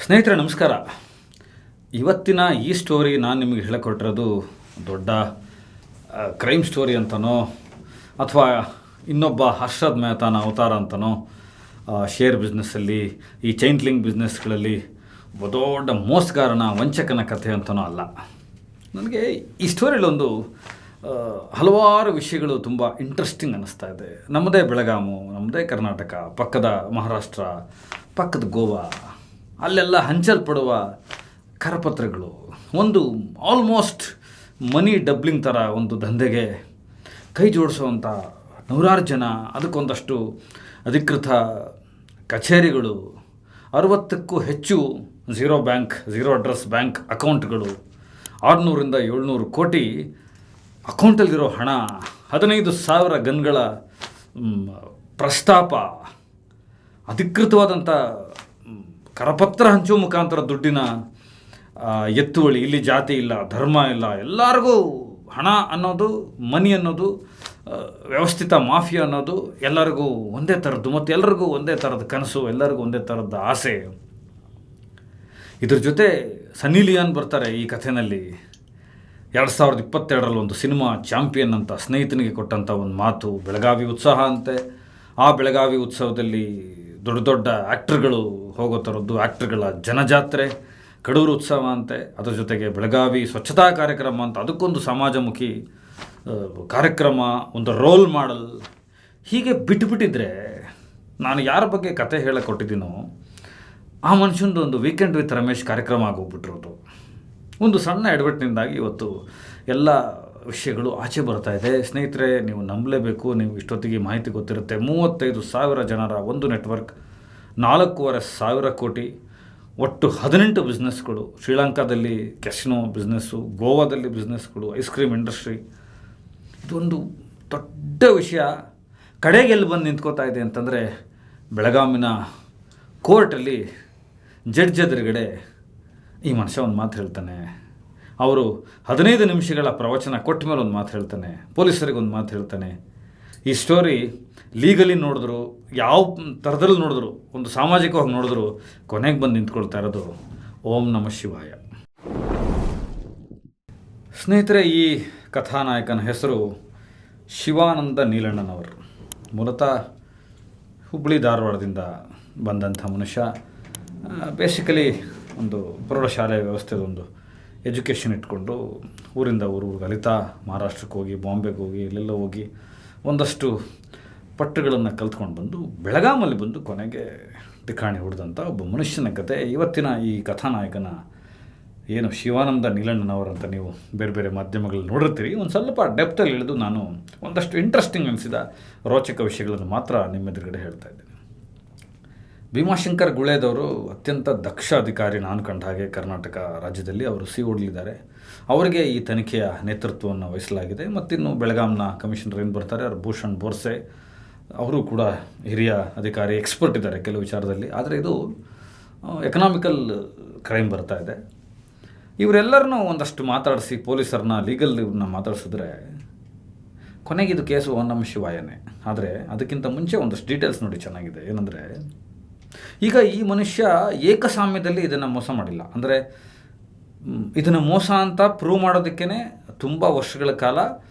ಸ್ನೇಹಿತರೆ ನಮಸ್ಕಾರ. ಇವತ್ತಿನ ಈ ಸ್ಟೋರಿ ನಾನು ನಿಮಗೆ ಹೇಳಿಕೊಟ್ಟಿರೋದು ದೊಡ್ಡ ಕ್ರೈಮ್ ಸ್ಟೋರಿ ಅಂತನೋ ಅಥವಾ ಇನ್ನೊಬ್ಬ ಹರ್ಷದ್ ಮೆಹತಾನ ಅವತಾರ ಅಂತನೋ, ಶೇರ್ ಬಿಸ್ನೆಸ್ಸಲ್ಲಿ ಈ ಚೈನ್ ಲಿಂಕ್ ಬಿಸ್ನೆಸ್ಗಳಲ್ಲಿ ದೊಡ್ಡ ಮೋಸಗಾರನ ವಂಚಕನ ಕಥೆ ಅಂತನೋ ಅಲ್ಲ. ನನಗೆ ಈ ಸ್ಟೋರಿಲೊಂದು ಹಲವಾರು ವಿಷಯಗಳು ತುಂಬ ಇಂಟ್ರೆಸ್ಟಿಂಗ್ ಅನ್ನಿಸ್ತಾ ಇದೆ. ನಮ್ಮದೇ ಬೆಳಗಾಮು, ನಮ್ಮದೇ ಕರ್ನಾಟಕ, ಪಕ್ಕದ ಮಹಾರಾಷ್ಟ್ರ, ಪಕ್ಕದ ಗೋವಾ, ಅಲ್ಲೆಲ್ಲ ಹಂಚಲ್ಪಡುವ ಕರಪತ್ರಗಳು ಒಂದು ಆಲ್ಮೋಸ್ಟ್ ಮನಿ ಡಬ್ಲಿಂಗ್ ಥರ ಒಂದು ದಂಧೆಗೆ ಕೈ ಜೋಡಿಸುವಂಥ ನೂರಾರು ಜನ, ಅದಕ್ಕೊಂದಷ್ಟು ಅಧಿಕೃತ ಕಚೇರಿಗಳು, 60ಕ್ಕೂ ಹೆಚ್ಚು ಝೀರೋ ಅಡ್ರೆಸ್ ಬ್ಯಾಂಕ್ ಅಕೌಂಟ್ಗಳು, 600ರಿಂದ 700 ಕೋಟಿ ಅಕೌಂಟಲ್ಲಿರೋ ಹಣ, 15,000 ಗನ್ಗಳ ಪ್ರಸ್ತಾಪ, ಅಧಿಕೃತವಾದಂಥ ಕರಪತ್ರ ಹಂಚುವ ಮುಖಾಂತರ ದುಡ್ಡಿನ ಎತ್ತುವಳಿ. ಇಲ್ಲಿ ಜಾತಿ ಇಲ್ಲ, ಧರ್ಮ ಇಲ್ಲ, ಎಲ್ಲರಿಗೂ ಹಣ ಅನ್ನೋದು, ಮನಿ ಅನ್ನೋದು, ವ್ಯವಸ್ಥಿತ ಮಾಫಿಯಾ ಅನ್ನೋದು ಎಲ್ಲರಿಗೂ ಒಂದೇ ಥರದ್ದು, ಮತ್ತು ಎಲ್ಲರಿಗೂ ಒಂದೇ ಥರದ ಕನಸು, ಎಲ್ಲರಿಗೂ ಒಂದೇ ಥರದ ಆಸೆ. ಇದ್ರ ಜೊತೆ ಸನ್ನಿ ಲಿಯೋನ್ ಬರ್ತಾರೆ ಈ ಕಥೆಯಲ್ಲಿ. 2022ರಲ್ಲಿ ಒಂದು ಸಿನಿಮಾ ಚಾಂಪಿಯನ್ ಅಂತ ಸ್ನೇಹಿತನಿಗೆ ಕೊಟ್ಟಂಥ ಒಂದು ಮಾತು, ಬೆಳಗಾವಿ ಉತ್ಸವ ಅಂತೆ. ಆ ಬೆಳಗಾವಿ ಉತ್ಸವದಲ್ಲಿ ದೊಡ್ಡ ದೊಡ್ಡ ಆ್ಯಕ್ಟ್ರ್ಗಳು ಹೋಗೋ ಥರದ್ದು, ಆ್ಯಕ್ಟ್ರ್ಗಳ ಜನಜಾತ್ರೆ, ಕಡೂರು ಉತ್ಸವ ಅಂತೆ. ಅದರ ಜೊತೆಗೆ ಬೆಳಗಾವಿ ಸ್ವಚ್ಛತಾ ಕಾರ್ಯಕ್ರಮ ಅಂತ, ಅದಕ್ಕೊಂದು ಸಮಾಜಮುಖಿ ಕಾರ್ಯಕ್ರಮ, ಒಂದು ರೋಲ್ ಮಾಡಲ್. ಹೀಗೆ ಬಿಟ್ಟುಬಿಟ್ಟಿದ್ರೆ ನಾನು ಯಾರ ಬಗ್ಗೆ ಕತೆ ಹೇಳಕೊಟ್ಟಿದ್ದೀನೋ ಆ ಮನುಷ್ಯಂದು ಒಂದು ವೀಕೆಂಡ್ ವಿತ್ ರಮೇಶ್ ಕಾರ್ಯಕ್ರಮ ಆಗೋಗ್ಬಿಟ್ಟಿರೋದು. ಒಂದು ಸಣ್ಣ ಎಡವಟ್ಟಿನಿಂದಾಗಿ ಇವತ್ತು ಎಲ್ಲ ವಿಷಯಗಳು ಆಚೆ ಬರ್ತಾ ಇದೆ. ಸ್ನೇಹಿತರೆ, ನೀವು ನಂಬಲೇಬೇಕು. ನೀವು ಇಷ್ಟೊತ್ತಿಗೆ ಮಾಹಿತಿ ಗೊತ್ತಿರುತ್ತೆ. 35,000 ಜನರ ಒಂದು ನೆಟ್ವರ್ಕ್, 4,500 ಕೋಟಿ, ಒಟ್ಟು 18 ಬಿಸ್ನೆಸ್ಗಳು. ಶ್ರೀಲಂಕಾದಲ್ಲಿ ಕೆಸಿನೋ ಬಿಸ್ನೆಸ್ಸು, ಗೋವಾದಲ್ಲಿ ಬಿಸ್ನೆಸ್ಗಳು, ಐಸ್ ಕ್ರೀಮ್ ಇಂಡಸ್ಟ್ರಿ. ಇದೊಂದು ದೊಡ್ಡ ವಿಷಯ. ಕಡೆಗೆ ಎಲ್ಲಿ ಬಂದು ನಿಂತ್ಕೋತಾ ಇದೆ ಅಂತಂದರೆ, ಬೆಳಗಾವಿನ ಕೋರ್ಟಲ್ಲಿ ಜಡ್ಜ್ ಎದುರುಗಡೆ ಈ ಮನುಷ್ಯ ಒಂದು ಮಾತು ಹೇಳ್ತಾನೆ. ಅವರು 15 ನಿಮಿಷಗಳ ಪ್ರವಚನ ಕೊಟ್ಟ ಮೇಲೆ ಒಂದು ಮಾತು ಹೇಳ್ತಾನೆ, ಪೊಲೀಸರಿಗೆ ಒಂದು ಮಾತು ಹೇಳ್ತಾನೆ. ಈ ಸ್ಟೋರಿ ಲೀಗಲಿ ನೋಡಿದ್ರು, ಯಾವ ಥರದಲ್ಲಿ ನೋಡಿದ್ರು, ಒಂದು ಸಾಮಾಜಿಕವಾಗಿ ನೋಡಿದ್ರು, ಕೊನೆಗೆ ಬಂದು ನಿಂತ್ಕೊಳ್ತಾ ಇರೋದು ಓಂ ನಮಃ ಶಿವಾಯ. ಸ್ನೇಹಿತರೆ, ಈ ಕಥಾನಾಯಕನ ಹೆಸರು ಶಿವಾನಂದ ನೀಲಣ್ಣನವರು. ಮೂಲತಃ ಹುಬ್ಬಳ್ಳಿ ಧಾರವಾಡದಿಂದ ಬಂದಂಥ ಮನುಷ್ಯ. ಬೇಸಿಕಲಿ ಒಂದು ಪ್ರೌಢಶಾಲೆ ವ್ಯವಸ್ಥೆದೊಂದು ಎಜುಕೇಷನ್ ಇಟ್ಕೊಂಡು ಊರಿಂದ ಊರಿಗೆ ಅಲಿತಾ ಮಹಾರಾಷ್ಟ್ರಕ್ಕೆ ಹೋಗಿ, ಬಾಂಬೆಗೆ ಹೋಗಿ, ಇಲ್ಲೆಲ್ಲ ಹೋಗಿ ಒಂದಷ್ಟು ಪಟ್ಟುಗಳನ್ನು ಕಲ್ತ್ಕೊಂಡು ಬಂದು ಬೆಳಗಾಮಲ್ಲಿ ಬಂದು ಕೊನೆಗೆ ಠಿಕಾಣಿ ಹೊಡೆದಂಥ ಒಬ್ಬ ಮನುಷ್ಯನ ಕತೆ. ಇವತ್ತಿನ ಈ ಕಥಾನಾಯಕನ ಏನು ಶಿವಾನಂದ ನೀಲಣ್ಣನವರಂತ ನೀವು ಬೇರೆ ಬೇರೆ ಮಾಧ್ಯಮಗಳಲ್ಲಿ ನೋಡಿರ್ತೀರಿ. ಒಂದು ಸ್ವಲ್ಪ ಡೆಪ್ತಲ್ಲಿ ಇಳಿದು ನಾನು ಒಂದಷ್ಟು ಇಂಟ್ರೆಸ್ಟಿಂಗ್ ಅನಿಸಿದ ರೋಚಕ ವಿಷಯಗಳನ್ನು ಮಾತ್ರ ನಿಮ್ಮ ಎದುರುಗಡೆ ಹೇಳ್ತಾ ಇದ್ದೀನಿ. ಭೀಮಾಶಂಕರ್ ಗುಳೇದವರು ಅತ್ಯಂತ ದಕ್ಷ ಅಧಿಕಾರಿ ನಾನು ಕಂಡ ಹಾಗೆ ಕರ್ನಾಟಕ ರಾಜ್ಯದಲ್ಲಿ. ಅವರು ಹೊಡಲಿದ್ದಾರೆ. ಅವರಿಗೆ ಈ ತನಿಖೆಯ ನೇತೃತ್ವವನ್ನು ವಹಿಸಲಾಗಿದೆ. ಮತ್ತಿನ್ನು ಬೆಳಗಾಂನ ಕಮಿಷನರ್ ಏನು ಬರ್ತಾರೆ, ಅವರು ಭೂಷಣ್ ಬೋರ್ಸೆ, ಅವರು ಕೂಡ ಹಿರಿಯ ಅಧಿಕಾರಿ, ಎಕ್ಸ್ಪರ್ಟ್ ಇದ್ದಾರೆ ಕೆಲವು ವಿಚಾರದಲ್ಲಿ. ಆದರೆ ಇದು ಎಕನಾಮಿಕಲ್ ಕ್ರೈಮ್ ಬರ್ತಾ ಇದೆ. ಇವರೆಲ್ಲರನ್ನೂ ಒಂದಷ್ಟು ಮಾತಾಡಿಸಿ ಪೊಲೀಸರನ್ನ, ಲೀಗಲ್ ಇವ್ರನ್ನ ಮಾತಾಡಿಸಿದ್ರೆ ಕೊನೆಗೆ ಇದು ಕೇಸು ಓಂ ನಮಃ ಶಿವಾಯನೇ. ಆದರೆ ಅದಕ್ಕಿಂತ ಮುಂಚೆ ಒಂದಷ್ಟು ಡೀಟೇಲ್ಸ್ ನೋಡಿ ಚೆನ್ನಾಗಿದೆ. ಏನಂದರೆ, ಈಗ ಈ ಮನುಷ್ಯ ಏಕಸಾಮ್ಯದಲ್ಲಿ ಇದನ್ನು ಮೋಸ ಮಾಡಿಲ್ಲ. ಅಂದರೆ ಇದನ್ನು ಮೋಸ ಅಂತ ಪ್ರೂವ್ ಮಾಡೋದಕ್ಕೇ ತುಂಬ ವರ್ಷಗಳ ಕಾಲ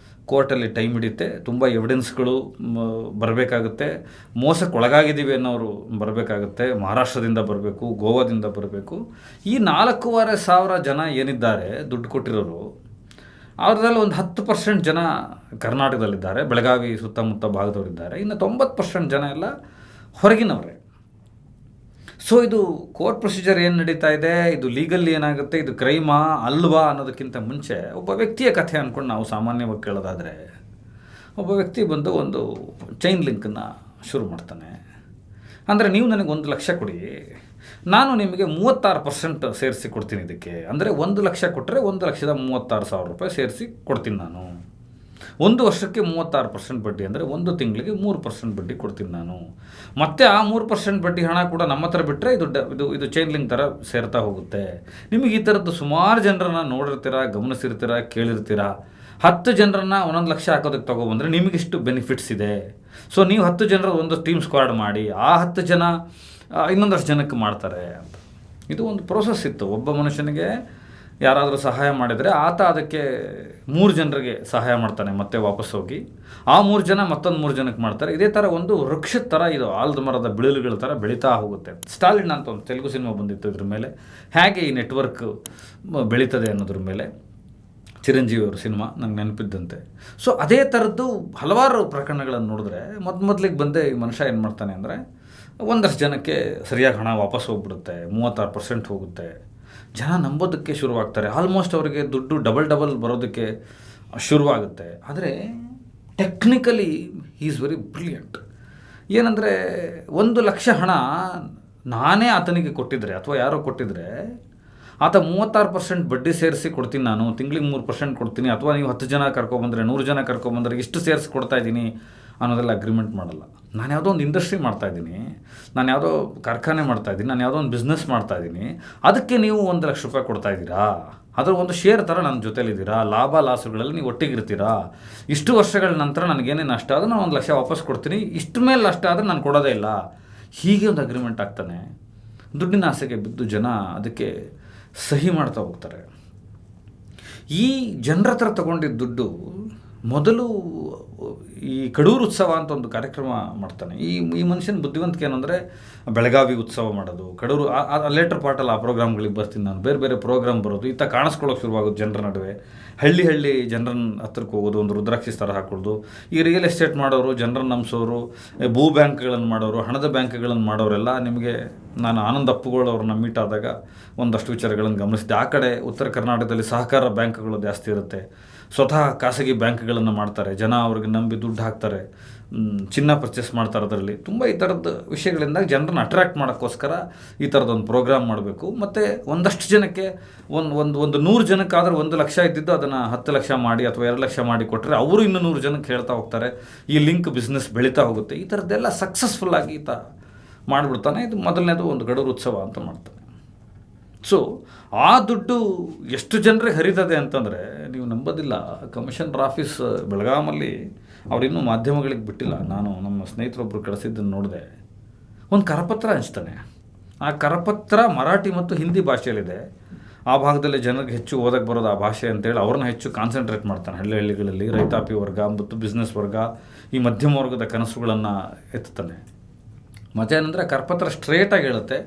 ಕೋರ್ಟಲ್ಲಿ ಟೈಮ್ ಹಿಡಿಯುತ್ತೆ. ತುಂಬ ಎವಿಡೆನ್ಸ್ಗಳು ಬರಬೇಕಾಗುತ್ತೆ. ಮೋಸಕ್ಕೊಳಗಾಗಿದ್ದೀವಿ ಅನ್ನೋರು ಬರಬೇಕಾಗುತ್ತೆ. ಮಹಾರಾಷ್ಟ್ರದಿಂದ ಬರಬೇಕು, ಗೋವಾದಿಂದ ಬರಬೇಕು. ಈ 4,500 ಜನ ಏನಿದ್ದಾರೆ ದುಡ್ಡು ಕೊಟ್ಟಿರೋರು, ಅವ್ರದ್ರಲ್ಲಿ ಒಂದು 10% ಜನ ಕರ್ನಾಟಕದಲ್ಲಿದ್ದಾರೆ, ಬೆಳಗಾವಿ ಸುತ್ತಮುತ್ತ ಭಾಗದವರಿದ್ದಾರೆ. ಇನ್ನು 90% ಜನ ಎಲ್ಲ ಹೊರಗಿನವರೇ. ಸೊ ಇದು ಕೋರ್ಟ್ ಪ್ರೊಸೀಜರ್ ಏನು ನಡೀತಾ ಇದೆ, ಇದು ಲೀಗಲ್ಲಿ ಏನಾಗುತ್ತೆ, ಇದು ಕ್ರೈಮಾ ಅಲ್ವಾ ಅನ್ನೋದಕ್ಕಿಂತ ಮುಂಚೆ ಒಬ್ಬ ವ್ಯಕ್ತಿಯ ಕಥೆ ಅಂದ್ಕೊಂಡು ನಾವು ಸಾಮಾನ್ಯವಾಗಿ ಕೇಳೋದಾದರೆ, ಒಬ್ಬ ವ್ಯಕ್ತಿ ಬಂದು ಒಂದು ಚೈನ್ ಲಿಂಕನ್ನು ಶುರು ಮಾಡ್ತಾನೆ. ಅಂದರೆ ನೀವು ನನಗೆ 1 ಲಕ್ಷ ಕೊಡಿ, ನಾನು ನಿಮಗೆ 36% ಸೇರಿಸಿ ಕೊಡ್ತೀನಿ ಇದಕ್ಕೆ. ಅಂದರೆ 1 ಲಕ್ಷ ಕೊಟ್ಟರೆ 1,36,000 ರೂಪಾಯಿ ಸೇರಿಸಿ ಕೊಡ್ತೀನಿ ನಾನು. 1 ವರ್ಷಕ್ಕೆ 36% ಬಡ್ಡಿ, ಅಂದರೆ 1 ತಿಂಗಳಿಗೆ 3% ಬಡ್ಡಿ ಕೊಡ್ತೀನಿ ನಾನು. ಮತ್ತು ಆ 3% ಬಡ್ಡಿ ಹಣ ಕೂಡ ನಮ್ಮ ಹತ್ರ ಬಿಟ್ಟರೆ ಇದು ಚೈನ್ ಲಿಂಕ್ ಥರ ಸೇರ್ತಾ ಹೋಗುತ್ತೆ. ನಿಮಗೆ ಈ ಥರದ್ದು ಸುಮಾರು ಜನರನ್ನ ನೋಡಿರ್ತೀರ, ಗಮನಿಸಿರ್ತೀರ, ಕೇಳಿರ್ತೀರ. 10 ಜನರನ್ನ 1 ಲಕ್ಷ ಹಾಕೋದಕ್ಕೆ ತೊಗೊಬಂದರೆ ನಿಮಗಿಷ್ಟು ಬೆನಿಫಿಟ್ಸ್ ಇದೆ. ಸೊ ನೀವು 10 ಜನರ ಒಂದು ಟೀಮ್ ಸ್ಕ್ವಾಡ್ ಮಾಡಿ, ಆ 10 ಜನ ಇನ್ನೊಂದಷ್ಟು ಜನಕ್ಕೆ ಮಾಡ್ತಾರೆ ಅಂತ. ಇದು ಒಂದು ಪ್ರೋಸೆಸ್ ಇತ್ತು. ಒಬ್ಬ ಮನುಷ್ಯನಿಗೆ ಯಾರಾದರೂ ಸಹಾಯ ಮಾಡಿದರೆ ಆತ ಅದಕ್ಕೆ 3 ಜನರಿಗೆ ಸಹಾಯ ಮಾಡ್ತಾನೆ, ಮತ್ತೆ ವಾಪಸ್ ಹೋಗಿ ಆ 3 ಜನ ಮತ್ತೊಂದು 3 ಜನಕ್ಕೆ ಮಾಡ್ತಾರೆ. ಇದೇ ಥರ ಒಂದು ವೃಕ್ಷದ ಥರ ಇದು ಆಲದ ಮರದ ಬಿಳಿಲುಗಳ ಥರ ಬೆಳೀತಾ ಹೋಗುತ್ತೆ. ಸ್ಟಾಲಿನ್ ಅಂತ ಒಂದು ತೆಲುಗು ಸಿನಿಮಾ ಬಂದಿತ್ತು ಇದ್ರ ಮೇಲೆ, ಹೇಗೆ ಈ ನೆಟ್ವರ್ಕ್ ಬೆಳೀತದೆ ಅನ್ನೋದ್ರ ಮೇಲೆ, ಚಿರಂಜೀವಿ ಅವ್ರ ಸಿನಿಮಾ ನಂಗೆ ನೆನಪಿದ್ದಂತೆ. ಸೊ ಅದೇ ಥರದ್ದು ಹಲವಾರು ಪ್ರಕರಣಗಳನ್ನು ನೋಡಿದ್ರೆ ಮೊದಲಿಗೆ ಬಂದೆ ಈ ಮನುಷ್ಯ ಏನು ಮಾಡ್ತಾನೆ ಅಂದರೆ, ಒಂದಷ್ಟು ಜನಕ್ಕೆ ಸರಿಯಾಗಿ ಹಣ ವಾಪಸ್ ಹೋಗ್ಬಿಡುತ್ತೆ, 36% ಹೋಗುತ್ತೆ. ಜನ ನಂಬೋದಕ್ಕೆ ಶುರುವಾಗ್ತಾರೆ, ಆಲ್ಮೋಸ್ಟ್ ಅವರಿಗೆ ದುಡ್ಡು ಡಬಲ್ ಬರೋದಕ್ಕೆ ಶುರುವಾಗುತ್ತೆ. ಆದರೆ ಟೆಕ್ನಿಕಲಿ ಈಸ್ ವೆರಿ ಬ್ರಿಲಿಯಂಟ್. ಏನಂದರೆ 1 ಲಕ್ಷ ಹಣ ನಾನೇ ಆತನಿಗೆ ಕೊಟ್ಟಿದ್ರೆ ಅಥವಾ ಯಾರೋ ಕೊಟ್ಟಿದ್ರೆ, ಆತ 36% ಬಡ್ಡಿ ಸೇರಿಸಿ ಕೊಡ್ತೀನಿ, ನಾನು ತಿಂಗಳಿಗೆ 3% ಕೊಡ್ತೀನಿ, ಅಥವಾ ನೀವು 10 ಜನ ಕರ್ಕೊಬಂದರೆ 100 ಜನ ಕರ್ಕೊಬಂದರೆ ಇಷ್ಟು ಸೇರಿಸಿ ಕೊಡ್ತಾ ಇದ್ದೀನಿ ಅನ್ನೋದೆಲ್ಲ ಅಗ್ರಿಮೆಂಟ್ ಮಾಡಲ್ಲ. ನಾನು ಯಾವುದೋ ಒಂದು ಇಂಡಸ್ಟ್ರಿ ಮಾಡ್ತಾಯಿದ್ದೀನಿ, ನಾನು ಯಾವುದೋ ಕಾರ್ಖಾನೆ ಮಾಡ್ತಾಯಿದ್ದೀನಿ, ನಾನು ಯಾವುದೋ ಒಂದು ಬಿಸ್ನೆಸ್ ಮಾಡ್ತಾಯಿದ್ದೀನಿ, ಅದಕ್ಕೆ ನೀವು 1 ಲಕ್ಷ ರೂಪಾಯಿ ಕೊಡ್ತಾಯಿದ್ದೀರಾ, ಅದರ ಒಂದು ಶೇರ್ ಥರ ನನ್ನ ಜೊತೆಲಿದ್ದೀರಾ, ಲಾಭ ಲಾಸುಗಳಲ್ಲಿ ನೀವು ಒಟ್ಟಿಗಿರ್ತೀರಾ, ಇಷ್ಟು ವರ್ಷಗಳ ನಂತರ ನನಗೇನೇ ನಷ್ಟ ಆದರೆ ನಾನು 1 ಲಕ್ಷ ವಾಪಸ್ ಕೊಡ್ತೀನಿ, ಇಷ್ಟು ಮೇಲೆ ನಷ್ಟ ಆದರೆ ನಾನು ಕೊಡೋದೇ ಇಲ್ಲ, ಹೀಗೆ ಒಂದು ಅಗ್ರಿಮೆಂಟ್ ಆಗ್ತಾನೆ. ದುಡ್ಡಿನ ಆಸೆಗೆ ಬಿದ್ದು ಜನ ಅದಕ್ಕೆ ಸಹಿ ಮಾಡ್ತಾ ಹೋಗ್ತಾರೆ. ಈ ಜನರ ಹತ್ರ ತಗೊಂಡಿದ್ದ ದುಡ್ಡು ಮೊದಲು ಈ ಕಡೂರು ಉತ್ಸವ ಅಂತ ಒಂದು ಕಾರ್ಯಕ್ರಮ ಮಾಡ್ತಾನೆ. ಈ ಮನುಷ್ಯನ ಬುದ್ಧಿವಂತಿಕೆ ಏನಂದರೆ, ಬೆಳಗಾವಿ ಉತ್ಸವ ಮಾಡೋದು, ಕಡೂರು ಲೇಟರ್ ಪಾರ್ಟಲ್ಲಿ ಆ ಪ್ರೋಗ್ರಾಮ್ಗಳಿಗೆ ಬರ್ತೀನಿ ನಾನು, ಬೇರೆ ಪ್ರೋಗ್ರಾಮ್ ಬರೋದು, ಈತ ಕಾಣಿಸ್ಕೊಳ್ಳೋಕೆ ಶುರುವಾಗೋದು ಜನರ ನಡುವೆ, ಹಳ್ಳಿ ಜನರ ಹತ್ರಕ್ಕೆ ಹೋಗೋದು, ಒಂದು ರುದ್ರಾಕ್ಷಿ ಥರ ಹಾಕೊಳ್ಳೋದು. ಈ ರಿಯಲ್ ಎಸ್ಟೇಟ್ ಮಾಡೋರು, ಜನರನ್ನು ನಂಬಿಸೋರು, ಭೂ ಬ್ಯಾಂಕ್ಗಳನ್ನು ಮಾಡೋರು, ಹಣದ ಬ್ಯಾಂಕ್ಗಳನ್ನು ಮಾಡೋರೆಲ್ಲ ನಿಮಗೆ ನಾನು ಆನಂದ್ ಅಪ್ಪುಗಳು ಅವ್ರನ್ನ ಮೀಟ್ ಆದಾಗ ಒಂದಷ್ಟು ವಿಚಾರಗಳನ್ನು ಗಮನಿಸಿದೆ. ಆ ಕಡೆ ಉತ್ತರ ಕರ್ನಾಟಕದಲ್ಲಿ ಸಹಕಾರ ಬ್ಯಾಂಕ್ಗಳು ಜಾಸ್ತಿ ಇರುತ್ತೆ, ಸ್ವತಃ ಖಾಸಗಿ ಬ್ಯಾಂಕ್ಗಳನ್ನು ಮಾಡ್ತಾರೆ, ಜನ ಅವ್ರಿಗೆ ನಂಬಿ ದುಡ್ಡು ಹಾಕ್ತಾರೆ, ಚಿನ್ನ ಪರ್ಚೇಸ್ ಮಾಡ್ತಾರೆ. ಅದರಲ್ಲಿ ತುಂಬ ಈ ಥರದ ವಿಷಯಗಳಿಂದ ಜನರನ್ನ ಅಟ್ರ್ಯಾಕ್ಟ್ ಮಾಡೋಕ್ಕೋಸ್ಕರ ಈ ಥರದೊಂದು ಪ್ರೋಗ್ರಾಮ್ ಮಾಡಬೇಕು. ಮತ್ತು ಒಂದಷ್ಟು ಜನಕ್ಕೆ ಒಂದು 100 ಜನಕ್ಕಾದ್ರೆ 1 ಲಕ್ಷ ಇದ್ದಿದ್ದು ಅದನ್ನು 10 ಲಕ್ಷ ಮಾಡಿ ಅಥವಾ 2 ಲಕ್ಷ ಮಾಡಿ ಕೊಟ್ಟರೆ ಅವರು ಇನ್ನೂ 100 ಜನಕ್ಕೆ ಹೇಳ್ತಾ ಹೋಗ್ತಾರೆ, ಈ ಲಿಂಕ್ ಬಿಸ್ನೆಸ್ ಬೆಳೀತಾ ಹೋಗುತ್ತೆ. ಈ ಥರದ್ದೆಲ್ಲ ಸಕ್ಸಸ್ಫುಲ್ಲಾಗಿ ಈತ ಮಾಡಿಬಿಡ್ತಾನೆ. ಇದು ಮೊದಲನೇದು ಒಂದು ಕಡೂರು ಉತ್ಸವ ಅಂತ ಮಾಡ್ತಾನೆ. ಸೊ ಆ ದುಡ್ಡು ಎಷ್ಟು ಜನರಿಗೆ ಹರಿತದೆ ಅಂತಂದರೆ ನೀವು ನಂಬೋದಿಲ್ಲ. ಕಮಿಷನರ್ ಆಫೀಸ್ ಬೆಳಗಾಮಲ್ಲಿ ಅವರಿನ್ನೂ ಮಾಧ್ಯಮಗಳಿಗೆ ಬಿಟ್ಟಿಲ್ಲ. ನಾನು ನಮ್ಮ ಸ್ನೇಹಿತರೊಬ್ಬರು ಕಳಿಸಿದ್ದನ್ನು ನೋಡಿದೆ. ಒಂದು ಕರಪತ್ರ ಹಂಚ್ತಾನೆ. ಆ ಕರಪತ್ರ ಮರಾಠಿ ಮತ್ತು ಹಿಂದಿ ಭಾಷೆಯಲ್ಲಿದೆ. ಆ ಭಾಗದಲ್ಲಿ ಜನರಿಗೆ ಹೆಚ್ಚು ಓದಕ್ಕೆ ಬರೋದು ಆ ಭಾಷೆ ಅಂತೇಳಿ ಅವ್ರನ್ನ ಹೆಚ್ಚು ಕಾನ್ಸಂಟ್ರೇಟ್ ಮಾಡ್ತಾನೆ. ಹಳ್ಳಿಗಳಲ್ಲಿ ರೈತಾಪಿ ವರ್ಗ ಮತ್ತು ಬಿಸ್ನೆಸ್ ವರ್ಗ, ಈ ಮಧ್ಯಮ ವರ್ಗದ ಕನಸುಗಳನ್ನು ಎತ್ತುತ್ತಾನೆ. ಮಜಾ ಏನಂದರೆ ಕರಪತ್ರ ಸ್ಟ್ರೇಟಾಗಿ ಹೇಳುತ್ತೆ,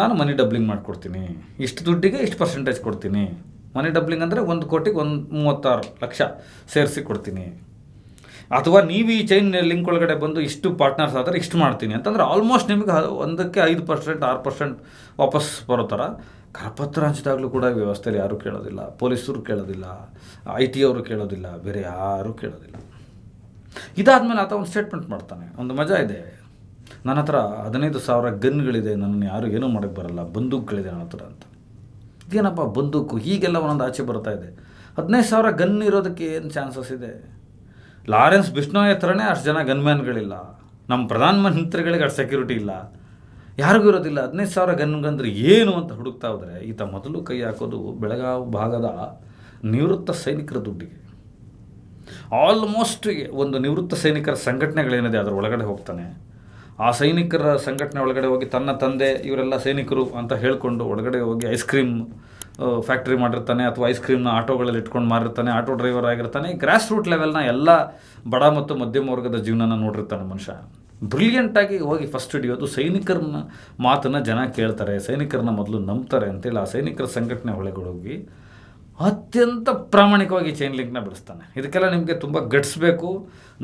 ನಾನು ಮನಿ ಡಬ್ಲಿಂಗ್ ಮಾಡಿಕೊಡ್ತೀನಿ, ಇಷ್ಟು ದುಡ್ಡಿಗೆ ಇಷ್ಟು ಪರ್ಸೆಂಟೇಜ್ ಕೊಡ್ತೀನಿ. ಮನಿ ಡಬ್ಲಿಂಗ್ ಅಂದರೆ 1 ಕೋಟಿಗೆ 36 ಲಕ್ಷ ಸೇರಿಸಿ ಕೊಡ್ತೀನಿ, ಅಥವಾ ನೀವು ಈ ಚೈನ್ ಲಿಂಕ್ ಒಳಗಡೆ ಬಂದು ಇಷ್ಟು ಪಾರ್ಟ್ನರ್ಸ್ ಆದರೆ ಇಷ್ಟು ಮಾಡ್ತೀನಿ ಅಂತಂದರೆ ಆಲ್ಮೋಸ್ಟ್ ನಿಮಗೆ 1ಕ್ಕೆ 5%, 6% ವಾಪಸ್ ಬರೋ ಥರ. ಕರಪತ್ರ ಹಂಚಿದಾಗಲೂ ಕೂಡ ವ್ಯವಸ್ಥೆಯಲ್ಲಿ ಯಾರೂ ಕೇಳೋದಿಲ್ಲ, ಪೊಲೀಸರು ಕೇಳೋದಿಲ್ಲ, IT ಅವರು ಕೇಳೋದಿಲ್ಲ, ಬೇರೆ ಯಾರೂ ಕೇಳೋದಿಲ್ಲ. ಇದಾದಮೇಲೆ ಆತ ಒಂದು ಸ್ಟೇಟ್ಮೆಂಟ್ ಮಾಡ್ತಾನೆ. ಒಂದು ಮಜಾ ಇದೆ, ನನ್ನ ಹತ್ರ 15,000 ಗನ್ಗಳಿದೆ, ನನ್ನನ್ನು ಯಾರು ಏನೂ ಮಾಡೋಕ್ಕೆ ಬರಲ್ಲ, ಬಂದೂಕುಗಳಿದೆ ನನ್ನ ಹತ್ರ ಅಂತ. ಇದೇನಪ್ಪ ಬಂದೂಕು, ಹೀಗೆಲ್ಲ ಒಂದೊಂದು ಆಚೆ ಬರ್ತಾ ಇದೆ. 15,000 ಗನ್ ಇರೋದಕ್ಕೆ ಏನು ಚಾನ್ಸಸ್ ಇದೆ? ಲಾರೆನ್ಸ್ ಬಿಷ್ಣೋಯ್ ಹತ್ರನೇ ಅಷ್ಟು ಜನ ಗನ್ಮ್ಯಾನ್ಗಳಿಲ್ಲ, ನಮ್ಮ ಪ್ರಧಾನಮಂತ್ರಿಗಳಿಗೆ ಅಷ್ಟು ಸೆಕ್ಯೂರಿಟಿ ಇಲ್ಲ, ಯಾರಿಗೂ ಇರೋದಿಲ್ಲ. 15,000 ಗನ್ಗಂದ್ರೆ ಏನು ಅಂತ ಹುಡುಕ್ತಾ ಹೋದರೆ ಈತ ಮೊದಲು ಕೈ ಹಾಕೋದು ಬೆಳಗಾವಿ ಭಾಗದ ನಿವೃತ್ತ ಸೈನಿಕರ ದುಡ್ಡಿಗೆ. ಆಲ್ಮೋಸ್ಟ್ ಒಂದು ನಿವೃತ್ತ ಸೈನಿಕರ ಸಂಘಟನೆಗಳೇನಿದೆ ಅದರ ಒಳಗಡೆ ಹೋಗ್ತಾನೆ. ಆ ಸೈನಿಕರ ಸಂಘಟನೆ ಒಳಗಡೆ ಹೋಗಿ ತನ್ನ ತಂದೆ ಇವರೆಲ್ಲ ಸೈನಿಕರು ಅಂತ ಹೇಳಿಕೊಂಡು ಒಳಗಡೆ ಹೋಗಿ ಐಸ್ ಕ್ರೀಮ್ ಫ್ಯಾಕ್ಟ್ರಿ ಮಾಡಿರ್ತಾನೆ, ಅಥವಾ ಐಸ್ ಕ್ರೀಮ್ನ ಆಟೋಗಳಲ್ಲಿ ಇಟ್ಕೊಂಡು ಮಾರಿರ್ತಾನೆ, ಆಟೋ ಡ್ರೈವರ್ ಆಗಿರ್ತಾನೆ. ಗ್ರಾಸ್ ರೂಟ್ ಲೆವೆಲ್ನ ಎಲ್ಲ ಬಡ ಮತ್ತು ಮಧ್ಯಮ ವರ್ಗದ ಜೀವನನ ನೋಡಿರ್ತಾನೆ ಮನುಷ್ಯ. ಬ್ರಿಲಿಯಂಟಾಗಿ ಹೋಗಿ ಫಸ್ಟ್ ಹಿಡಿಯೋದು ಸೈನಿಕರನ್ನ ಮಾತನ್ನು ಜನ ಕೇಳ್ತಾರೆ, ಸೈನಿಕರನ್ನ ಮೊದಲು ನಂಬ್ತಾರೆ ಅಂತೇಳಿ ಆ ಸೈನಿಕರ ಸಂಘಟನೆ ಒಳಗಡೆ ಅತ್ಯಂತ ಪ್ರಾಮಾಣಿಕವಾಗಿ ಚೈನ್ ಲಿಂಕ್ನ ಬಿಡಿಸ್ತಾನೆ. ಇದಕ್ಕೆಲ್ಲ ನಿಮಗೆ ತುಂಬ ಗಟ್ಸ್ಬೇಕು,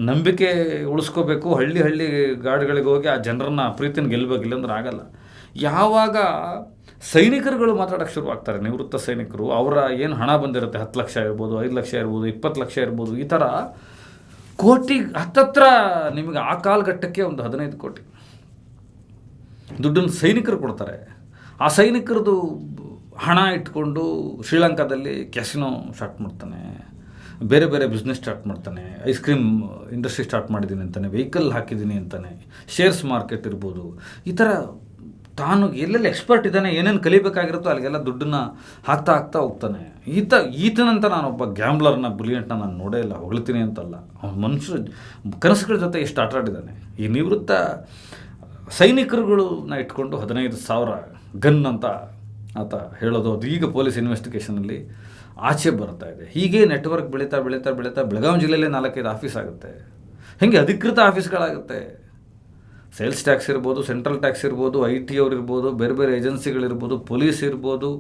ನಂಬಿಕೆ ಉಳಿಸ್ಕೋಬೇಕು. ಹಳ್ಳಿ ಗಾಡಿಗಳಿಗೆ ಹೋಗಿ ಆ ಜನರನ್ನ ಪ್ರೀತಿನ ಗೆಲ್ಲಬೇಕು, ಇಲ್ಲಾಂದ್ರೆ ಆಗಲ್ಲ. ಯಾವಾಗ ಸೈನಿಕರುಗಳು ಮಾತಾಡೋಕ್ಕೆ ಶುರುವಾಗ್ತಾರೆ, ನಿವೃತ್ತ ಸೈನಿಕರು, ಅವರ ಏನು ಹಣ ಬಂದಿರುತ್ತೆ, 10 ಲಕ್ಷ ಇರ್ಬೋದು, 5 ಲಕ್ಷ ಇರ್ಬೋದು, 20 ಲಕ್ಷ ಇರ್ಬೋದು, ಈ ಥರ ಕೋಟಿ ಹತ್ತತ್ರ ನಿಮಗೆ ಆ ಕಾಲಘಟ್ಟಕ್ಕೆ ಒಂದು 15 ಕೋಟಿ ದುಡ್ಡನ್ನು ಸೈನಿಕರು ಕೊಡ್ತಾರೆ. ಆ ಸೈನಿಕರದು ಹಣ ಇಟ್ಕೊಂಡು ಶ್ರೀಲಂಕಾದಲ್ಲಿ ಕ್ಯಾಸಿನೋ ಸ್ಟಾರ್ಟ್ ಮಾಡ್ತಾನೆ, ಬೇರೆ ಬಿಸ್ನೆಸ್ ಸ್ಟಾರ್ಟ್ ಮಾಡ್ತಾನೆ, ಐಸ್ ಕ್ರೀಮ್ ಇಂಡಸ್ಟ್ರಿ ಸ್ಟಾರ್ಟ್ ಮಾಡಿದ್ದೀನಿ ಅಂತಾನೆ, ವೆಹಿಕಲ್ ಹಾಕಿದ್ದೀನಿ ಅಂತಾನೆ, ಶೇರ್ಸ್ ಮಾರ್ಕೆಟ್ ಇರ್ಬೋದು. ಈ ಥರ ತಾನು ಎಲ್ಲೆಲ್ಲಿ ಎಕ್ಸ್ಪರ್ಟ್ ಇದ್ದಾನೆ, ಏನೇನು ಕಲಿಬೇಕಾಗಿರುತ್ತೋ ಅಲ್ಲಿಗೆಲ್ಲ ದುಡ್ಡನ್ನು ಹಾಕ್ತಾ ಹೋಗ್ತಾನೆ. ಈತನಂತ ನಾನೊಬ್ಬ ಗ್ಯಾಂಬ್ಲರ್ನ ಬ್ರಿಲಿಯಂಟ್ನ ನಾನು ನೋಡೇ ಇಲ್ಲ, ಹೊಗಳ್ತೀನಿ ಅಂತಲ್ಲ. ಅವನ ಮನುಷ್ಯರು ಕನಸುಗಳ ಜೊತೆ ಎಷ್ಟು ಆಟ ಆಡಿದ್ದಾನೆ. ಈ ನಿವೃತ್ತ ಸೈನಿಕರುಗಳನ್ನ ಇಟ್ಕೊಂಡು 15,000 ಗನ್ ಅಂತ ಆತ ಹೇಳೋದು ಅದು ಈಗ ಪೊಲೀಸ್ ಇನ್ವೆಸ್ಟಿಗೇಷನಲ್ಲಿ ಆಚೆ ಬರ್ತಾ ಇದೆ. ಹೀಗೆ ನೆಟ್ವರ್ಕ್ ಬೆಳೀತಾ ಬೆಳೀತಾ ಬೆಳೀತಾ ಬೆಳಗಾವಿ ಜಿಲ್ಲೆಯಲ್ಲೇ 4-5 ಆಫೀಸ್ ಆಗುತ್ತೆ. ಹೇಗೆ ಅಧಿಕೃತ ಆಫೀಸ್ಗಳಾಗುತ್ತೆ. ಸೇಲ್ಸ್ ಟ್ಯಾಕ್ಸ್ ಇರ್ಬೋದು, ಸೆಂಟ್ರಲ್ ಟ್ಯಾಕ್ಸ್ ಇರ್ಬೋದು, IT ಅವ್ರು ಇರ್ಬೋದು, ಬೇರೆ ಬೇರೆ ಏಜೆನ್ಸಿಗಳಿರ್ಬೋದು, ಪೊಲೀಸ್ ಇರ್ಬೋದು,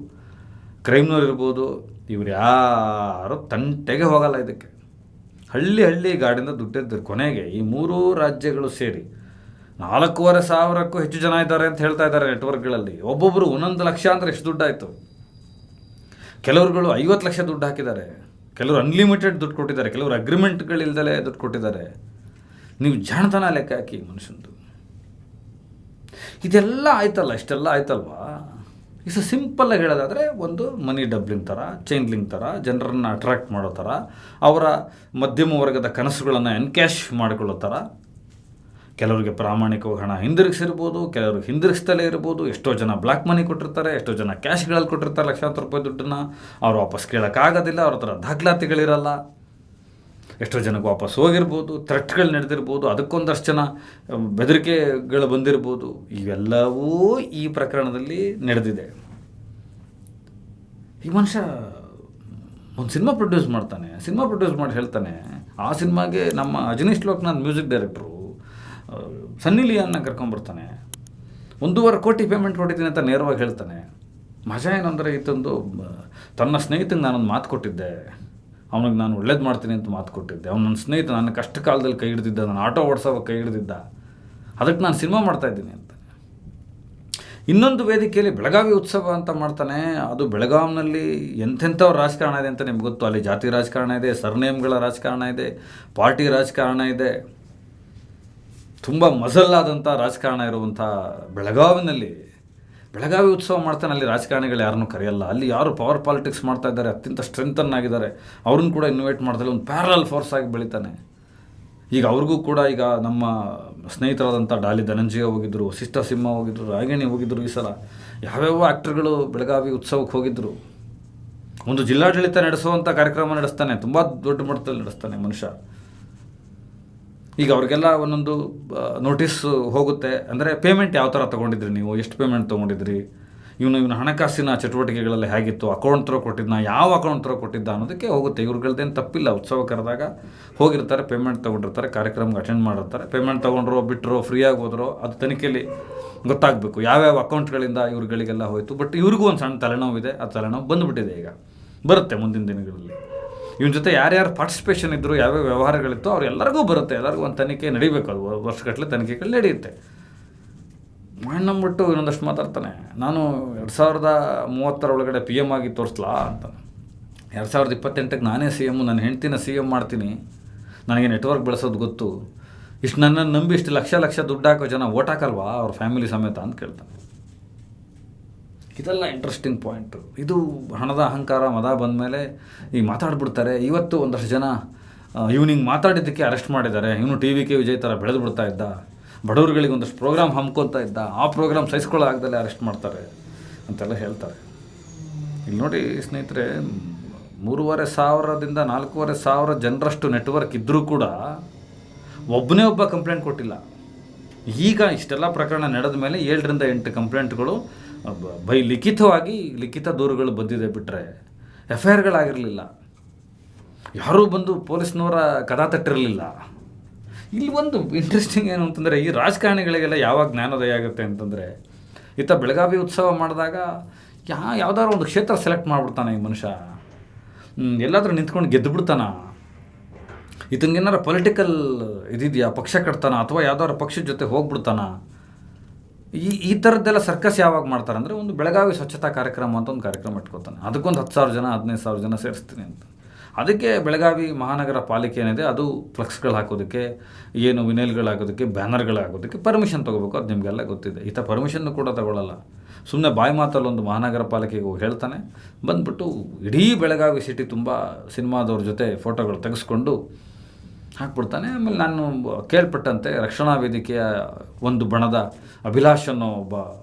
ಕ್ರೈಮ್ನವ್ರು ಇರ್ಬೋದು, ಇವ್ರು ಯಾರು ತಂಟೆಗೆ ಹೋಗಲ್ಲ ಇದಕ್ಕೆ. ಹಳ್ಳಿ ಗಾಡಿಂದ ದುಡ್ಡಿದ್ದಾರೆ. ಕೊನೆಗೆ ಈ 3 ರಾಜ್ಯಗಳು ಸೇರಿ 4,500ಕ್ಕೂ ಹೆಚ್ಚು ಜನ ಇದ್ದಾರೆ ಅಂತ ಹೇಳ್ತಾ ಇದ್ದಾರೆ ನೆಟ್ವರ್ಕ್ಗಳಲ್ಲಿ. ಒಬ್ಬೊಬ್ಬರು 1 ಲಕ್ಷ ಅಂದರೆ ಎಷ್ಟು ದುಡ್ಡಾಯಿತು. ಕೆಲವ್ರುಗಳು 50 ಲಕ್ಷ ದುಡ್ಡು ಹಾಕಿದ್ದಾರೆ, ಕೆಲವರು ಅನ್ಲಿಮಿಟೆಡ್ ದುಡ್ಡು ಕೊಟ್ಟಿದ್ದಾರೆ, ಕೆಲವರು ಅಗ್ರಿಮೆಂಟ್ಗಳಿಲ್ದಲೇ ದುಡ್ಡು ಕೊಟ್ಟಿದ್ದಾರೆ. ನೀವು ಜಾಣತನ ಲೆಕ್ಕ ಹಾಕಿ ಮನುಷ್ಯಂದು. ಇದೆಲ್ಲ ಆಯ್ತಲ್ಲ, ಇಷ್ಟೆಲ್ಲ ಆಯ್ತಲ್ವಾ. ಇಸ್ ಸಿಂಪಲ್ಲಾಗಿ ಹೇಳೋದಾದರೆ ಒಂದು ಮನಿ ಡಬ್ಲಿಂಗ್ ಥರ, ಚೈನ್ ಲಿಂಕ್ ಥರ, ಜನರನ್ನು ಅಟ್ರಾಕ್ಟ್ ಮಾಡೋ ಥರ, ಅವರ ಮಧ್ಯಮ ವರ್ಗದ ಕನಸುಗಳನ್ನು ಎನ್ಕ್ಯಾಶ್ ಮಾಡಿಕೊಳ್ಳೋ ಥರ. ಕೆಲವರಿಗೆ ಪ್ರಾಮಾಣಿಕವಾಗಿ ಹಣ ಹಿಂದಿರುಗಿಸಿರ್ಬೋದು, ಕೆಲವರು ಹಿಂದಿರುಗಿಸ್ತಲೇ ಇರ್ಬೋದು. ಎಷ್ಟೋ ಜನ ಬ್ಲ್ಯಾಕ್ ಮನಿ ಕೊಟ್ಟಿರ್ತಾರೆ, ಎಷ್ಟೋ ಜನ ಕ್ಯಾಶ್ಗಳಲ್ಲಿ ಕೊಟ್ಟಿರ್ತಾರೆ ಲಕ್ಷಾಂತರ ರೂಪಾಯಿ ದುಡ್ಡನ್ನು. ಅವ್ರು ವಾಪಸ್ ಕೇಳೋಕ್ಕಾಗೋದಿಲ್ಲ, ಅವ್ರ ಹತ್ರ ದಾಖಲಾತಿಗಳಿರಲ್ಲ. ಎಷ್ಟೋ ಜನಕ್ಕೆ ವಾಪಸ್ ಹೋಗಿರ್ಬೋದು, ಥ್ರೆಟ್ಗಳು ನಡೆದಿರ್ಬೋದು, ಅದಕ್ಕೊಂದಷ್ಟು ಜನ ಬೆದರಿಕೆಗಳು ಬಂದಿರ್ಬೋದು. ಇವೆಲ್ಲವೂ ಈ ಪ್ರಕರಣದಲ್ಲಿ ನಡೆದಿದೆ. ಈ ಮನುಷ್ಯ ಒಂದು ಸಿನಿಮಾ ಪ್ರೊಡ್ಯೂಸ್ ಮಾಡ್ತಾನೆ, ಸಿನಿಮಾ ಪ್ರೊಡ್ಯೂಸ್ ಮಾಡಿ ಹೇಳ್ತಾನೆ, ಆ ಸಿನಿಮಾಗೆ ನಮ್ಮ ಅಜನೀಶ್ ಲೋಕನಾಥ್ ಮ್ಯೂಸಿಕ್ ಡೈರೆಕ್ಟ್ರು ಸನ್ನಿ ಲಿಯಾನ್ನ ಕರ್ಕೊಂಬರ್ತಾನೆ, 1.5 ಕೋಟಿ ಪೇಮೆಂಟ್ ಕೊಟ್ಟಿದ್ದೀನಿ ಅಂತ ನೇರವಾಗಿ ಹೇಳ್ತಾನೆ. ಮಜಾ ಏನಂದರೆ ಇತ್ತೊಂದು ತನ್ನ ಸ್ನೇಹಿತಂಗೆ ನಾನೊಂದು ಮಾತು ಕೊಟ್ಟಿದ್ದೆ, ಅವನಿಗೆ ನಾನು ಒಳ್ಳೇದು ಮಾಡ್ತೀನಿ ಅಂತ ಮಾತು ಕೊಟ್ಟಿದ್ದೆ. ಅವ್ನು ನನ್ನ ಸ್ನೇಹಿತ, ನನ್ನ ಕಷ್ಟ ಕಾಲದಲ್ಲಿ ಕೈ ಹಿಡಿದಿದ್ದ, ನಾನು ಆಟೋ ಓಡಿಸೋವಾಗ ಕೈ ಹಿಡಿದಿದ್ದ, ಅದಕ್ಕೆ ನಾನು ಸಿನಿಮಾ ಮಾಡ್ತಾಯಿದ್ದೀನಿ ಅಂತ. ಇನ್ನೊಂದು ವೇದಿಕೆಯಲ್ಲಿ ಬೆಳಗಾವಿ ಉತ್ಸವ ಅಂತ ಮಾಡ್ತಾನೆ. ಅದು ಬೆಳಗಾವಿನಲ್ಲಿ ಎಂಥೆಂಥವ್ರ ರಾಜಕಾರಣ ಇದೆ ಅಂತ ನಿಮ್ಗೆ ಗೊತ್ತು. ಅಲ್ಲಿ ಜಾತಿ ರಾಜಕಾರಣ ಇದೆ, ಸರ್ನೇಮ್ಗಳ ರಾಜಕಾರಣ ಇದೆ, ಪಾರ್ಟಿ ರಾಜಕಾರಣ ಇದೆ, ತುಂಬ ಮಜಲ್ಲಾದಂಥ ರಾಜಕಾರಣ ಇರುವಂಥ ಬೆಳಗಾವಿನಲ್ಲಿ ಬೆಳಗಾವಿ ಉತ್ಸವ ಮಾಡ್ತಾನೆ. ಅಲ್ಲಿ ರಾಜಕಾರಣಿಗಳು ಯಾರನ್ನೂ ಕರೆಯಲ್ಲ. ಅಲ್ಲಿ ಯಾರು ಪವರ್ ಪಾಲಿಟಿಕ್ಸ್ ಮಾಡ್ತಾ ಇದ್ದಾರೆ, ಅತ್ಯಂತ ಸ್ಟ್ರೆಂತನ್ನಾಗಿದ್ದಾರೆ, ಅವ್ರನ್ನ ಕೂಡ ಇನ್ವೈಟ್ ಮಾಡ್ತಾರೆ. ಒಂದು ಪ್ಯಾರಲಲ್ ಫೋರ್ಸ್ ಆಗಿ ಬೆಳೀತಾನೆ. ಈಗ ಅವ್ರಿಗೂ ಕೂಡ ಈಗ ನಮ್ಮ ಸ್ನೇಹಿತರಾದಂಥ ಡಾಲಿ ಧನಂಜಯ ಹೋಗಿದ್ದರು, ವಸಿಷ್ಠ ಸಿಂಹ ಹೋಗಿದ್ದರು, ರಾಗಿಣಿ ಹೋಗಿದ್ದರು. ಈ ಸಲ ಯಾವ್ಯಾವ ಆ್ಯಕ್ಟರ್ಗಳು ಬೆಳಗಾವಿ ಉತ್ಸವಕ್ಕೆ ಹೋಗಿದ್ದರು. ಒಂದು ಜಿಲ್ಲಾಡಳಿತ ನಡೆಸುವಂಥ ಕಾರ್ಯಕ್ರಮ ನಡೆಸ್ತಾನೆ, ತುಂಬ ದೊಡ್ಡ ಮಟ್ಟದಲ್ಲಿ ನಡೆಸ್ತಾನೆ ಮನುಷ್ಯ. ಈಗ ಅವ್ರಿಗೆಲ್ಲ ಒಂದೊಂದು ನೋಟಿಸ್ ಹೋಗುತ್ತೆ. ಅಂದರೆ ಪೇಮೆಂಟ್ ಯಾವ ಥರ ತೊಗೊಂಡಿದ್ರಿ, ನೀವು ಎಷ್ಟು ಪೇಮೆಂಟ್ ತೊಗೊಂಡಿದ್ರಿ, ಇವನು ಹಣಕಾಸಿನ ಚಟುವಟಿಕೆಗಳಲ್ಲಿ ಹೇಗಿತ್ತು, ಅಕೌಂಟ್ ಥರ ಕೊಟ್ಟಿದ್ದ, ಯಾವ ಅಕೌಂಟ್ ಥರ ಕೊಟ್ಟಿದ್ದ ಅನ್ನೋದಕ್ಕೆ ಹೋಗುತ್ತೆ. ಇವ್ರುಗಳ್ದೇನು ತಪ್ಪಿಲ್ಲ. ಉತ್ಸವ ಕರೆದಾಗ ಹೋಗಿರ್ತಾರೆ, ಪೇಮೆಂಟ್ ತೊಗೊಂಡಿರ್ತಾರೆ, ಕಾರ್ಯಕ್ರಮಕ್ಕೆ ಅಟೆಂಡ್ ಮಾಡಿರ್ತಾರೆ. ಪೇಮೆಂಟ್ ತೊಗೊಂಡ್ರೋ ಬಿಟ್ಟರೋ ಫ್ರೀಯಾಗಿ ಹೋದ್ರೋ ಅದು ತನಿಖೆಯಲ್ಲಿ ಗೊತ್ತಾಗಬೇಕು ಯಾವ್ಯಾವ ಅಕೌಂಟ್ಗಳಿಂದ ಇವ್ರುಗಳಿಗೆಲ್ಲ ಹೋಯಿತು. ಬಟ್ ಇವ್ರಿಗೂ ಒಂದು ಸಣ್ಣ ತಲೆನೋವಿದೆ. ಆ ತಲೆನೋವು ಬಂದುಬಿಟ್ಟಿದೆ. ಈಗ ಬರುತ್ತೆ ಮುಂದಿನ ದಿನಗಳಲ್ಲಿ. ಇವನ ಜೊತೆ ಯಾರ್ಯಾರು ಪಾರ್ಟಿಸಿಪೇಷನ್ ಇದ್ದರು, ಯಾವ್ಯಾವ ವ್ಯವಹಾರಗಳಿತ್ತು, ಅವ್ರು ಎಲ್ಲರಿಗೂ ಬರುತ್ತೆ. ಎಲ್ಲರಿಗೂ ಒಂದು ತನಿಖೆ ನಡಿಬೇಕು. ಅದು ವರ್ಷಗಟ್ಟಲೆ ತನಿಖೆಗಳು ನಡೆಯುತ್ತೆ. ಮಾಡ್ಬಿಟ್ಟು ಇನ್ನೊಂದಷ್ಟು ಮಾತಾಡ್ತಾನೆ. ನಾನು 2030 ಒಳಗಡೆ PM ಆಗಿ ತೋರಿಸ್ಲಾ ಅಂತ. 2028ಕ್ಕೆ ನಾನೇ CM, ನನ್ನ ಹೆಂಡ್ತಿನ CM ಮಾಡ್ತೀನಿ, ನನಗೆ ನೆಟ್ವರ್ಕ್ ಬೆಳೆಸೋದು ಗೊತ್ತು, ಇಷ್ಟು ನನ್ನನ್ನು ನಂಬಿ ಇಷ್ಟು ಲಕ್ಷ ದುಡ್ಡು ಹಾಕೋ ಜನ ಓಟ್ ಹಾಕಲ್ವಾ ಅವ್ರ ಫ್ಯಾಮಿಲಿ ಸಮೇತ ಅಂತ ಕೇಳ್ತಾನೆ. ಇದೆಲ್ಲ ಇಂಟ್ರೆಸ್ಟಿಂಗ್ ಪಾಯಿಂಟು. ಇದು ಹಣದ ಅಹಂಕಾರ ಮದ ಬಂದಮೇಲೆ ಈಗ ಮಾತಾಡ್ಬಿಡ್ತಾರೆ. ಇವತ್ತು ಒಂದಷ್ಟು ಜನ ಇವನಿಗೆ ಮಾತಾಡಿದ್ದಕ್ಕೆ ಅರೆಸ್ಟ್ ಮಾಡಿದ್ದಾರೆ. ಇವನು TVK ವಿಜಯ್ ಥರ ಬೆಳೆದು ಬಿಡ್ತಾ ಇದ್ದ, ಬಡವರುಗಳಿಗೆ ಒಂದಷ್ಟು ಪ್ರೋಗ್ರಾಮ್ ಹಮ್ಕೊತಾ ಇದ್ದ, ಆ ಪ್ರೋಗ್ರಾಮ್ ಸಹಿಸ್ಕೊಳ್ಳೋದಾಗ್ದಲ್ಲೇ ಅರೆಸ್ಟ್ ಮಾಡ್ತಾರೆ ಅಂತೆಲ್ಲ ಹೇಳ್ತಾರೆ. ಇಲ್ಲಿ ನೋಡಿ ಸ್ನೇಹಿತರೆ, 3,500ದಿಂದ 4,500 ಜನರಷ್ಟು ನೆಟ್ವರ್ಕ್ ಇದ್ದರೂ ಕೂಡ ಒಬ್ಬನೇ ಒಬ್ಬ ಕಂಪ್ಲೇಂಟ್ ಕೊಟ್ಟಿಲ್ಲ. ಈಗ ಇಷ್ಟೆಲ್ಲ ಪ್ರಕರಣ ನಡೆದ ಮೇಲೆ 7ರಿಂದ 8 ಕಂಪ್ಲೇಂಟ್ಗಳು ಲಿಖಿತ ದೂರುಗಳು ಬಂದಿದೆ. ಬಿಟ್ಟರೆ FIRಗಳಾಗಿರಲಿಲ್ಲ. ಯಾರೂ ಬಂದು ಪೊಲೀಸ್ನವರ ಕದ ತಟ್ಟಿರಲಿಲ್ಲ. ಇಲ್ಲಿ ಒಂದು ಇಂಟ್ರೆಸ್ಟಿಂಗ್ ಏನು ಅಂತಂದರೆ, ಈ ರಾಜಕಾರಣಿಗಳಿಗೆಲ್ಲ ಯಾವಾಗ ಜ್ಞಾನೋದಯ ಆಗುತ್ತೆ ಅಂತಂದರೆ, ಈತ ಬೆಳಗಾವಿ ಉತ್ಸವ ಮಾಡಿದಾಗ ಯಾವುದಾದ್ರು ಒಂದು ಕ್ಷೇತ್ರ ಸೆಲೆಕ್ಟ್ ಮಾಡಿಬಿಡ್ತಾನೆ ಈ ಮನುಷ್ಯ. ಎಲ್ಲಾದರೂ ನಿಂತ್ಕೊಂಡು ಗೆದ್ದುಬಿಡ್ತಾನ. ಈತಂಗೇನಾರು ಪೊಲಿಟಿಕಲ್ ಇದಿದೆಯಾ, ಪಕ್ಷ ಕಟ್ತಾನ, ಅಥವಾ ಯಾವುದಾದ್ರು ಪಕ್ಷದ ಜೊತೆ ಹೋಗ್ಬಿಡ್ತಾನ. ಈ ಥರದ್ದೆಲ್ಲ ಸರ್ಕಸ್ ಯಾವಾಗ ಮಾಡ್ತಾರೆ ಅಂದರೆ, ಒಂದು ಬೆಳಗಾವಿ ಸ್ವಚ್ಛತಾ ಕಾರ್ಯಕ್ರಮ ಅಂತ ಒಂದು ಕಾರ್ಯಕ್ರಮ ಇಟ್ಕೊತಾನೆ. ಅದಕ್ಕೊಂದು 10,000 ಜನ 15,000 ಜನ ಸೇರಿಸ್ತೀನಿ ಅಂತ. ಅದಕ್ಕೆ ಬೆಳಗಾವಿ ಮಹಾನಗರ ಪಾಲಿಕೆ ಏನಿದೆ ಅದು ಫ್ಲೆಕ್ಸ್ಗಳು ಹಾಕೋದಕ್ಕೆ, ಏನು ವಿನೈಲ್ಗಳು ಹಾಕೋದಕ್ಕೆ, ಬ್ಯಾನರ್ಗಳು ಹಾಕೋದಕ್ಕೆ ಪರ್ಮಿಷನ್ ತೊಗೋಬೇಕು. ಅದು ನಿಮಗೆಲ್ಲ ಗೊತ್ತಿದೆ. ಈತ ಪರ್ಮಿಷನ್ನು ಕೂಡ ತಗೊಳ್ಳಲ್ಲ. ಸುಮ್ಮನೆ ಬಾಯಿ ಮಾತಲ್ಲೊಂದು ಮಹಾನಗರ ಪಾಲಿಕೆಗೆ ಹೋಗಿ ಹೇಳ್ತಾನೆ. ಬಂದುಬಿಟ್ಟು ಇಡೀ ಬೆಳಗಾವಿ ಸಿಟಿ ತುಂಬ ಸಿನಿಮಾದವ್ರ ಜೊತೆ ಫೋಟೋಗಳು ತೆಗೆಸ್ಕೊಂಡು ಹಾಕ್ಬಿಡ್ತಾನೆ. ಆಮೇಲೆ ನಾನು ಕೇಳ್ಪಟ್ಟಂತೆ ರಕ್ಷಣಾ ವೇದಿಕೆಯ ಒಂದು ಬಣದ ಅಭಿಲಾಷ್ ಅನ್ನೋ ಒಬ್ಬ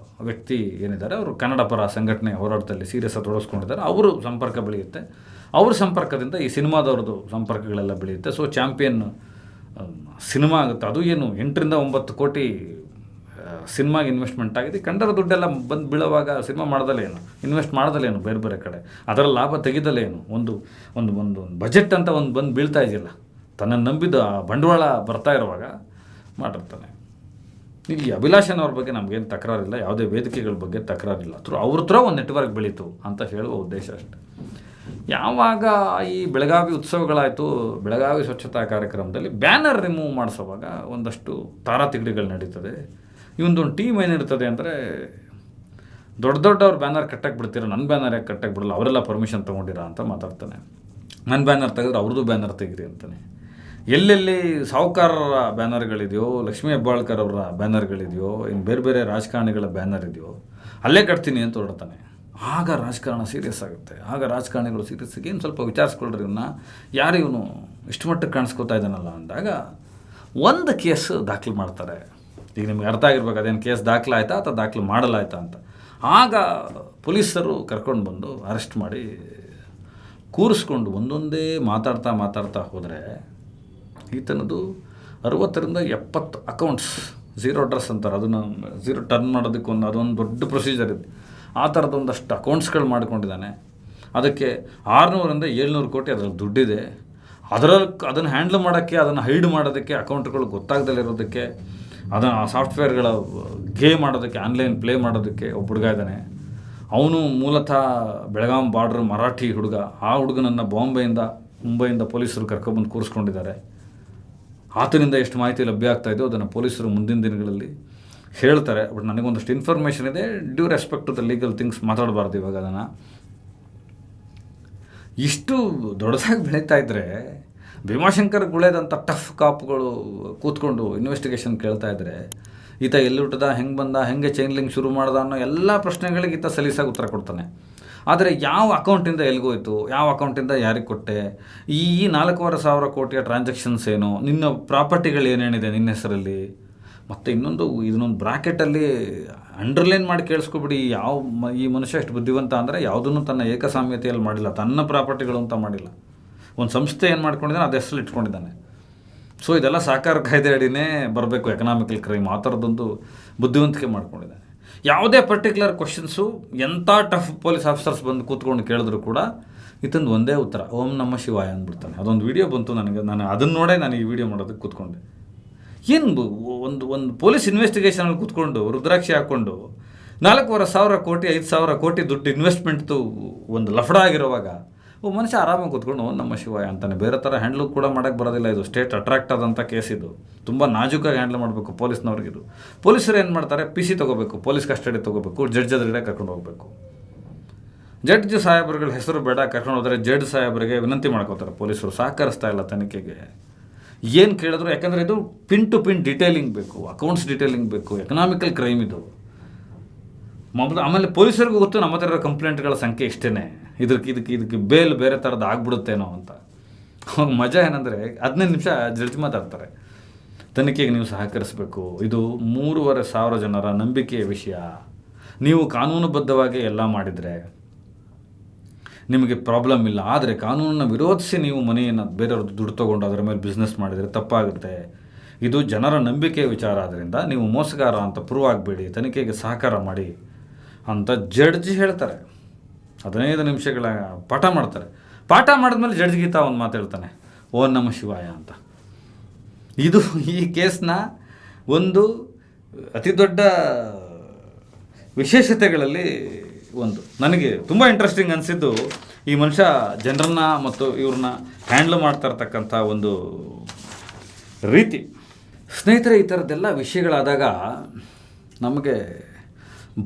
ವ್ಯಕ್ತಿ ಏನಿದ್ದಾರೆ, ಅವರು ಕನ್ನಡ ಪರ ಸಂಘಟನೆ ಹೋರಾಟದಲ್ಲಿ ಸೀರಿಯಸ್ ಆಗಿ ತೊಡಗಿಸ್ಕೊಂಡಿದ್ದಾರೆ. ಅವರು ಸಂಪರ್ಕ ಬೆಳೆಯುತ್ತೆ. ಅವ್ರ ಸಂಪರ್ಕದಿಂದ ಈ ಸಿನಿಮಾದವ್ರದ್ದು ಸಂಪರ್ಕಗಳೆಲ್ಲ ಬೆಳೆಯುತ್ತೆ. ಸೊ ಚಾಂಪಿಯನ್ ಸಿನಿಮಾ ಆಗುತ್ತೆ. ಅದು ಏನು 8ರಿಂದ 9 ಕೋಟಿ ಸಿನಿಮಾಗೆ ಇನ್ವೆಸ್ಟ್ಮೆಂಟ್ ಆಗಿದೆ, ಕಂಡರ ದುಡ್ಡೆಲ್ಲ ಬಂದು ಬೀಳುವಾಗ ಸಿನಿಮಾ ಮಾಡ್ದಲೇನು, ಇನ್ವೆಸ್ಟ್ ಮಾಡ್ದಲೇನು ಬೇರೆ ಬೇರೆ ಕಡೆ, ಅದರ ಲಾಭ ತೆಗೆದಲೇನು, ಒಂದು ಒಂದು ಒಂದು ಬಜೆಟ್ ಅಂತ ಒಂದು ಬಂದು ಬೀಳ್ತಾ ಇದೆಯಲ್ಲ, ತನ್ನನ್ನು ನಂಬಿದ ಬಂಡವಾಳ ಬರ್ತಾ ಇರುವಾಗ ಮಾಡಿರ್ತಾನೆ. ಇಲ್ಲಿ ಅಭಿಲಾಷನ್ ಅವ್ರ ಬಗ್ಗೆ ನಮಗೇನು ತಕರಾರಿಲ್ಲ, ಯಾವುದೇ ವೇದಿಕೆಗಳ ಬಗ್ಗೆ ತಕರಾರಿಲ್ಲ, ಅವ್ರ ಹತ್ರ ಒಂದು ನೆಟ್ವರ್ಕ್ ಬೆಳೀತು ಅಂತ ಹೇಳುವ ಉದ್ದೇಶ ಅಷ್ಟೆ. ಯಾವಾಗ ಈ ಬೆಳಗಾವಿ ಉತ್ಸವಗಳಾಯಿತು, ಬೆಳಗಾವಿ ಸ್ವಚ್ಛತಾ ಕಾರ್ಯಕ್ರಮದಲ್ಲಿ ಬ್ಯಾನರ್ ರಿಮೂವ್ ಮಾಡಿಸೋವಾಗ ಒಂದಷ್ಟು ತಾರಾತಿಗಡಿಗಳು ನಡೀತದೆ. ಇವೊಂದೊಂದು ಟೀಮ್ ಏನಿರ್ತದೆ ಅಂದರೆ, ದೊಡ್ಡವ್ರ ಬ್ಯಾನರ್ ಕಟ್ಟಕ್ಕೆ ಬಿಡ್ತೀರ, ನನ್ನ ಬ್ಯಾನರ್ ಯಾಕೆ ಕಟ್ಟಕ್ಕೆ ಬಿಡಲ್ಲ, ಅವರೆಲ್ಲ ಪರ್ಮಿಷನ್ ತೊಗೊಂಡಿರ ಅಂತ ಮಾತಾಡ್ತಾನೆ. ನನ್ನ ಬ್ಯಾನರ್ ತೆಗೆದ್ರೆ ಅವ್ರದ್ದು ಬ್ಯಾನರ್ ತೆಗೀರಿ ಅಂತಾನೆ. ಎಲ್ಲೆಲ್ಲಿ ಸಾಹುಕಾರರ ಬ್ಯಾನರ್ಗಳಿದೆಯೋ, ಲಕ್ಷ್ಮೀ ಹೆಬ್ಬಾಳ್ಕರ್ ಅವರ ಬ್ಯಾನರ್ಗಳಿದೆಯೋ, ಇನ್ನು ಬೇರೆ ಬೇರೆ ರಾಜಕಾರಣಿಗಳ ಬ್ಯಾನರ್ ಇದೆಯೋ ಅಲ್ಲೇ ಕಟ್ತೀನಿ ಅಂತ ಹೊರಡ್ತಾನೆ. ಆಗ ರಾಜಕಾರಣ ಸೀರಿಯಸ್ ಆಗುತ್ತೆ. ಆಗ ರಾಜಕಾರಣಿಗಳು ಸೀರಿಯಸ್ ಆಗಿ ಏನು ಸ್ವಲ್ಪ ವಿಚಾರಿಸ್ಕೊಳ್ರಿ, ಇವನ್ನ ಯಾರು ಇವನು ಇಷ್ಟು ಮಟ್ಟಕ್ಕೆ ಕಾಣಿಸ್ಕೊತಾ ಇದ್ದಾನಲ್ಲ ಅಂದಾಗ ಒಂದು ಕೇಸ್ ದಾಖಲು ಮಾಡ್ತಾರೆ. ಈಗ ನಿಮ್ಗೆ ಅರ್ಥ ಆಗಿರ್ಬೇಕು ಅದೇನು ಕೇಸ್ ದಾಖಲಾಯ್ತಾ ಅಥವಾ ದಾಖಲು ಮಾಡಲಾಯ್ತಾ ಅಂತ. ಆಗ ಪೊಲೀಸರು ಕರ್ಕೊಂಡು ಬಂದು ಅರೆಸ್ಟ್ ಮಾಡಿ ಕೂರಿಸ್ಕೊಂಡು ಒಂದೊಂದೇ ಮಾತಾಡ್ತಾ ಹೋದರೆ ಈತನದು 60ರಿಂದ 70 ಅಕೌಂಟ್ಸ್ ಝೀರೋ ಅಡ್ರೆಸ್ ಅಂತಾರೆ, ಅದನ್ನು ಝೀರೋ ಟರ್ನ್ ಮಾಡೋದಕ್ಕೆ ಅದೊಂದು ದೊಡ್ಡ ಪ್ರೊಸೀಜರ್ ಇದೆ. ಆ ಥರದೊಂದಷ್ಟು ಅಕೌಂಟ್ಸ್ಗಳು ಮಾಡ್ಕೊಂಡಿದ್ದಾನೆ. ಅದಕ್ಕೆ 600ರಿಂದ 700 ಕೋಟಿ ಅದರಲ್ಲಿ ದುಡ್ಡಿದೆ. ಅದನ್ನು ಹ್ಯಾಂಡ್ಲ್ ಮಾಡೋಕ್ಕೆ, ಅದನ್ನು ಹೈಡ್ ಮಾಡೋದಕ್ಕೆ, ಅಕೌಂಟ್ಗಳು ಗೊತ್ತಾಗ್ದಲ್ಲಿರೋದಕ್ಕೆ, ಅದನ್ನು ಆ ಸಾಫ್ಟ್ವೇರ್ಗಳ ಗೇಮ್ ಮಾಡೋದಕ್ಕೆ, ಆನ್ಲೈನ್ ಪ್ಲೇ ಮಾಡೋದಕ್ಕೆ ಒಬ್ಬ ಹುಡುಗ ಇದ್ದಾನೆ. ಅವನು ಮೂಲತಃ ಬೆಳಗಾಂ ಬಾರ್ಡ್ರ್ ಮರಾಠಿ ಹುಡುಗ. ಆ ಹುಡುಗನನ್ನು ಮುಂಬೈಯಿಂದ ಪೊಲೀಸರು ಕರ್ಕೊಬಂದು ಕೂರಿಸ್ಕೊಂಡಿದ್ದಾರೆ. ಆತನಿಂದ ಎಷ್ಟು ಮಾಹಿತಿ ಲಭ್ಯ ಆಗ್ತಾಯಿದೆಯೋ ಅದನ್ನು ಪೊಲೀಸರು ಮುಂದಿನ ದಿನಗಳಲ್ಲಿ ಹೇಳ್ತಾರೆ. ಬಟ್ ನನಗೊಂದಷ್ಟು ಇನ್ಫಾರ್ಮೇಷನ್ ಇದೆ, due respect to the legal things ಮಾತಾಡಬಾರ್ದು ಇವಾಗ ಅದನ್ನು. ಇಷ್ಟು ದೊಡ್ಡದಾಗಿ ಬೆಳೀತಾ ಇದ್ದರೆ ಭೀಮಾಶಂಕರ್ ಗುಳೇದಂಥ ಟಫ್ ಕಾಪ್ಗಳು ಕೂತ್ಕೊಂಡು ಇನ್ವೆಸ್ಟಿಗೇಷನ್ ಕೇಳ್ತಾ ಇದ್ದರೆ ಈತ ಎಲ್ಲಿ ಹುಟ್ಟದ, ಹೆಂಗೆ ಬಂದ, ಹೆಂಗೆ ಚೈನ್ ಲಿಂಕ್ ಶುರು ಮಾಡ್ದ ಅನ್ನೋ ಎಲ್ಲ ಪ್ರಶ್ನೆಗಳಿಗೆ ಈತ ಸಲೀಸಾಗಿ ಉತ್ತರ ಕೊಡ್ತಾನೆ. ಆದರೆ ಯಾವ ಅಕೌಂಟಿಂದ ಎಲ್ಲಿಗೋಯ್ತು, ಯಾವ ಅಕೌಂಟಿಂದ ಯಾರಿಗೆ ಕೊಟ್ಟೆ, ಈ 4,500 ಕೋಟಿಯ ಟ್ರಾನ್ಸಾಕ್ಷನ್ಸ್ ಏನು, ನಿನ್ನ ಪ್ರಾಪರ್ಟಿಗಳು ಏನೇನಿದೆ ನಿನ್ನ ಹೆಸರಲ್ಲಿ, ಮತ್ತು ಇದನ್ನೊಂದು ಬ್ರಾಕೆಟಲ್ಲಿ ಅಂಡರ್ಲೈನ್ ಮಾಡಿ ಕೇಳಿಸ್ಕೊಬಿಡಿ. ಈ ಮನುಷ್ಯ ಎಷ್ಟು ಬುದ್ಧಿವಂತ ಅಂದರೆ ಯಾವುದನ್ನು ತನ್ನ ಏಕಸಾಮ್ಯತೆಯಲ್ಲಿ ಮಾಡಿಲ್ಲ, ತನ್ನ ಪ್ರಾಪರ್ಟಿಗಳು ಅಂತ ಮಾಡಿಲ್ಲ. ಒಂದು ಸಂಸ್ಥೆ ಏನು ಮಾಡ್ಕೊಂಡಿದ್ದಾನೆ ಅದು ಹೆಸರಲ್ಲಿ ಇಟ್ಕೊಂಡಿದ್ದಾನೆ. ಸೊ ಇದೆಲ್ಲ ಸಹಕಾರ ಕಾಯ್ದೆ ಅಡಿನೇ ಬರಬೇಕು, ಎಕನಾಮಿಕಲ್ ಕ್ರೈಮ್, ಆ ಥರದ್ದೊಂದು ಬುದ್ಧಿವಂತಿಕೆ ಮಾಡ್ಕೊಂಡಿದ್ದಾನೆ. ಯಾವುದೇ ಪರ್ಟಿಕ್ಯುಲರ್ ಕ್ವಶನ್ಸು ಎಂಥ ಟಫ್ ಪೊಲೀಸ್ ಆಫೀಸರ್ಸ್ ಬಂದು ಕೂತ್ಕೊಂಡು ಕೇಳಿದ್ರು ಕೂಡ ಇತಂದು ಒಂದೇ ಉತ್ತರ, ಓಂ ನಮಃ ಶಿವಾಯ ಅಂದ್ಬಿಡ್ತಾನೆ. ಅದೊಂದು ವಿಡಿಯೋ ಬಂತು ನನಗೆ, ನಾನು ಅದನ್ನು ನೋಡೇ ನಾನು ಈ ವಿಡಿಯೋ ಮಾಡೋದಕ್ಕೆ ಕೂತ್ಕೊಂಡೆ. ಏನು ಒಂದು ಪೊಲೀಸ್ ಇನ್ವೆಸ್ಟಿಗೇಷನಲ್ಲಿ ಕೂತ್ಕೊಂಡು ರುದ್ರಾಕ್ಷಿ ಹಾಕ್ಕೊಂಡು 4,500 ಕೋಟಿ 5,000 ಕೋಟಿ ದುಡ್ಡು ಇನ್ವೆಸ್ಟ್ಮೆಂಟ್ದು ಒಂದು ಲಫಡ ಆಗಿರುವಾಗ ಮನುಷ್ಯ ಆರಾಮಾಗಿ ಕೂತ್ಕೊಂಡು ಓಂ ನಮಃ ಶಿವಾಯ ಅಂತಾನೆ. ಬೇರೆ ಥರ ಹ್ಯಾಂಡ್ಲು ಕೂಡ ಮಾಡೋಕ್ಕೆ ಬರೋದಿಲ್ಲ. ಇದು ಸ್ಟೇಟ್ ಅಟ್ರಾಕ್ಟ್ ಆದಂಥ ಕೇಸ್. ಇದು ತುಂಬ ನಾಜೂಕಾಗಿ ಹ್ಯಾಂಡ್ಲ್ ಮಾಡಬೇಕು ಪೊಲೀಸ್ನವ್ರಿಗಿದು. ಪೊಲೀಸರು ಏನು ಮಾಡ್ತಾರೆ, PC ತೊಗೋಬೇಕು, ಪೊಲೀಸ್ ಕಸ್ಟಡಿ ತೊಗೋಬೇಕು, ಜಡ್ಜ್ ಎದುರುಗಡೆ ಕರ್ಕೊಂಡು ಹೋಗಬೇಕು. ಜಡ್ಜ್ ಸಾಹೇಬ್ರುಗಳ ಹೆಸರು ಬೇಡ, ಕರ್ಕೊಂಡು ಹೋದರೆ ಜಡ್ಜ್ ಸಾಹೇಬರಿಗೆ ವಿನಂತಿ ಮಾಡ್ಕೋತಾರೆ ಪೊಲೀಸರು, ಸಹಕರಿಸ್ತಾ ಇಲ್ಲ ತನಿಖೆಗೆ. ಏನು ಕೇಳಿದ್ರು, ಯಾಕಂದರೆ ಇದು ಪಿನ್ ಟು ಪಿನ್ ಡೀಟೇಲಿಂಗ್ ಬೇಕು, ಅಕೌಂಟ್ಸ್ ಡೀಟೇಲಿಂಗ್ ಬೇಕು, ಎಕನಾಮಿಕಲ್ ಕ್ರೈಮ್ ಇದು. ಆಮೇಲೆ ಪೊಲೀಸರಿಗೂ ಗೊತ್ತು ನಮ್ಮ ಹತ್ರ ಕಂಪ್ಲೇಂಟ್ಗಳ ಸಂಖ್ಯೆ ಇಷ್ಟೇ, ಇದಕ್ಕೆ ಬೇಲ್ ಬೇರೆ ಥರದ್ದು ಆಗ್ಬಿಡುತ್ತೇನೋ ಅಂತ. ಅವಾಗ ಮಜಾ ಏನಂದರೆ 15 ನಿಮಿಷ ಜಡ್ಜ್ ಮಾತಾಡ್ತಾರೆ, ತನಿಖೆಗೆ ನೀವು ಸಹಕರಿಸಬೇಕು, ಇದು 3,500 ಜನರ ನಂಬಿಕೆಯ ವಿಷಯ, ನೀವು ಕಾನೂನುಬದ್ಧವಾಗಿ ಎಲ್ಲ ಮಾಡಿದರೆ ನಿಮಗೆ ಪ್ರಾಬ್ಲಮ್ ಇಲ್ಲ. ಆದರೆ ಕಾನೂನನ್ನು ವಿರೋಧಿಸಿ ನೀವು ಮನೆಯನ್ನು ಬೇರೆಯವ್ರದ್ದು ದುಡ್ಡು ತೊಗೊಂಡು ಅದರ ಮೇಲೆ ಬಿಸ್ನೆಸ್ ಮಾಡಿದರೆ ತಪ್ಪಾಗುತ್ತೆ. ಇದು ಜನರ ನಂಬಿಕೆಯ ವಿಚಾರ, ಆದ್ದರಿಂದ ನೀವು ಮೋಸಗಾರ ಅಂತ ಪ್ರೂವ್ ಆಗಬೇಡಿ, ತನಿಖೆಗೆ ಸಹಕಾರ ಮಾಡಿ ಅಂತ ಜಡ್ಜ್ ಹೇಳ್ತಾರೆ. 15 ನಿಮಿಷಗಳ ಪಾಠ ಮಾಡ್ತಾರೆ. ಪಾಠ ಮಾಡಿದ್ಮೇಲೆ ಜಡ್ಜ್ ಗೀತಾ ಒಂದು ಮಾತು ಹೇಳ್ತಾನೆ, ಓಂ ನಮಃ ಶಿವಾಯ ಅಂತ. ಇದು ಈ ಕೇಸ್ನ ಒಂದು ಅತಿ ದೊಡ್ಡ ವಿಶೇಷತೆಗಳಲ್ಲಿ ಒಂದು. ನನಗೆ ತುಂಬ ಇಂಟ್ರೆಸ್ಟಿಂಗ್ ಅನಿಸಿದ್ದು ಈ ಮನುಷ್ಯ ಜನರನ್ನ ಮತ್ತು ಇವ್ರನ್ನ ಹ್ಯಾಂಡ್ಲ್ ಮಾಡ್ತಾ ಇರ್ತಕ್ಕಂಥ ಒಂದು ರೀತಿ. ಸ್ನೇಹಿತರೆ, ಈ ಥರದ್ದೆಲ್ಲ ವಿಷಯಗಳಾದಾಗ ನಮಗೆ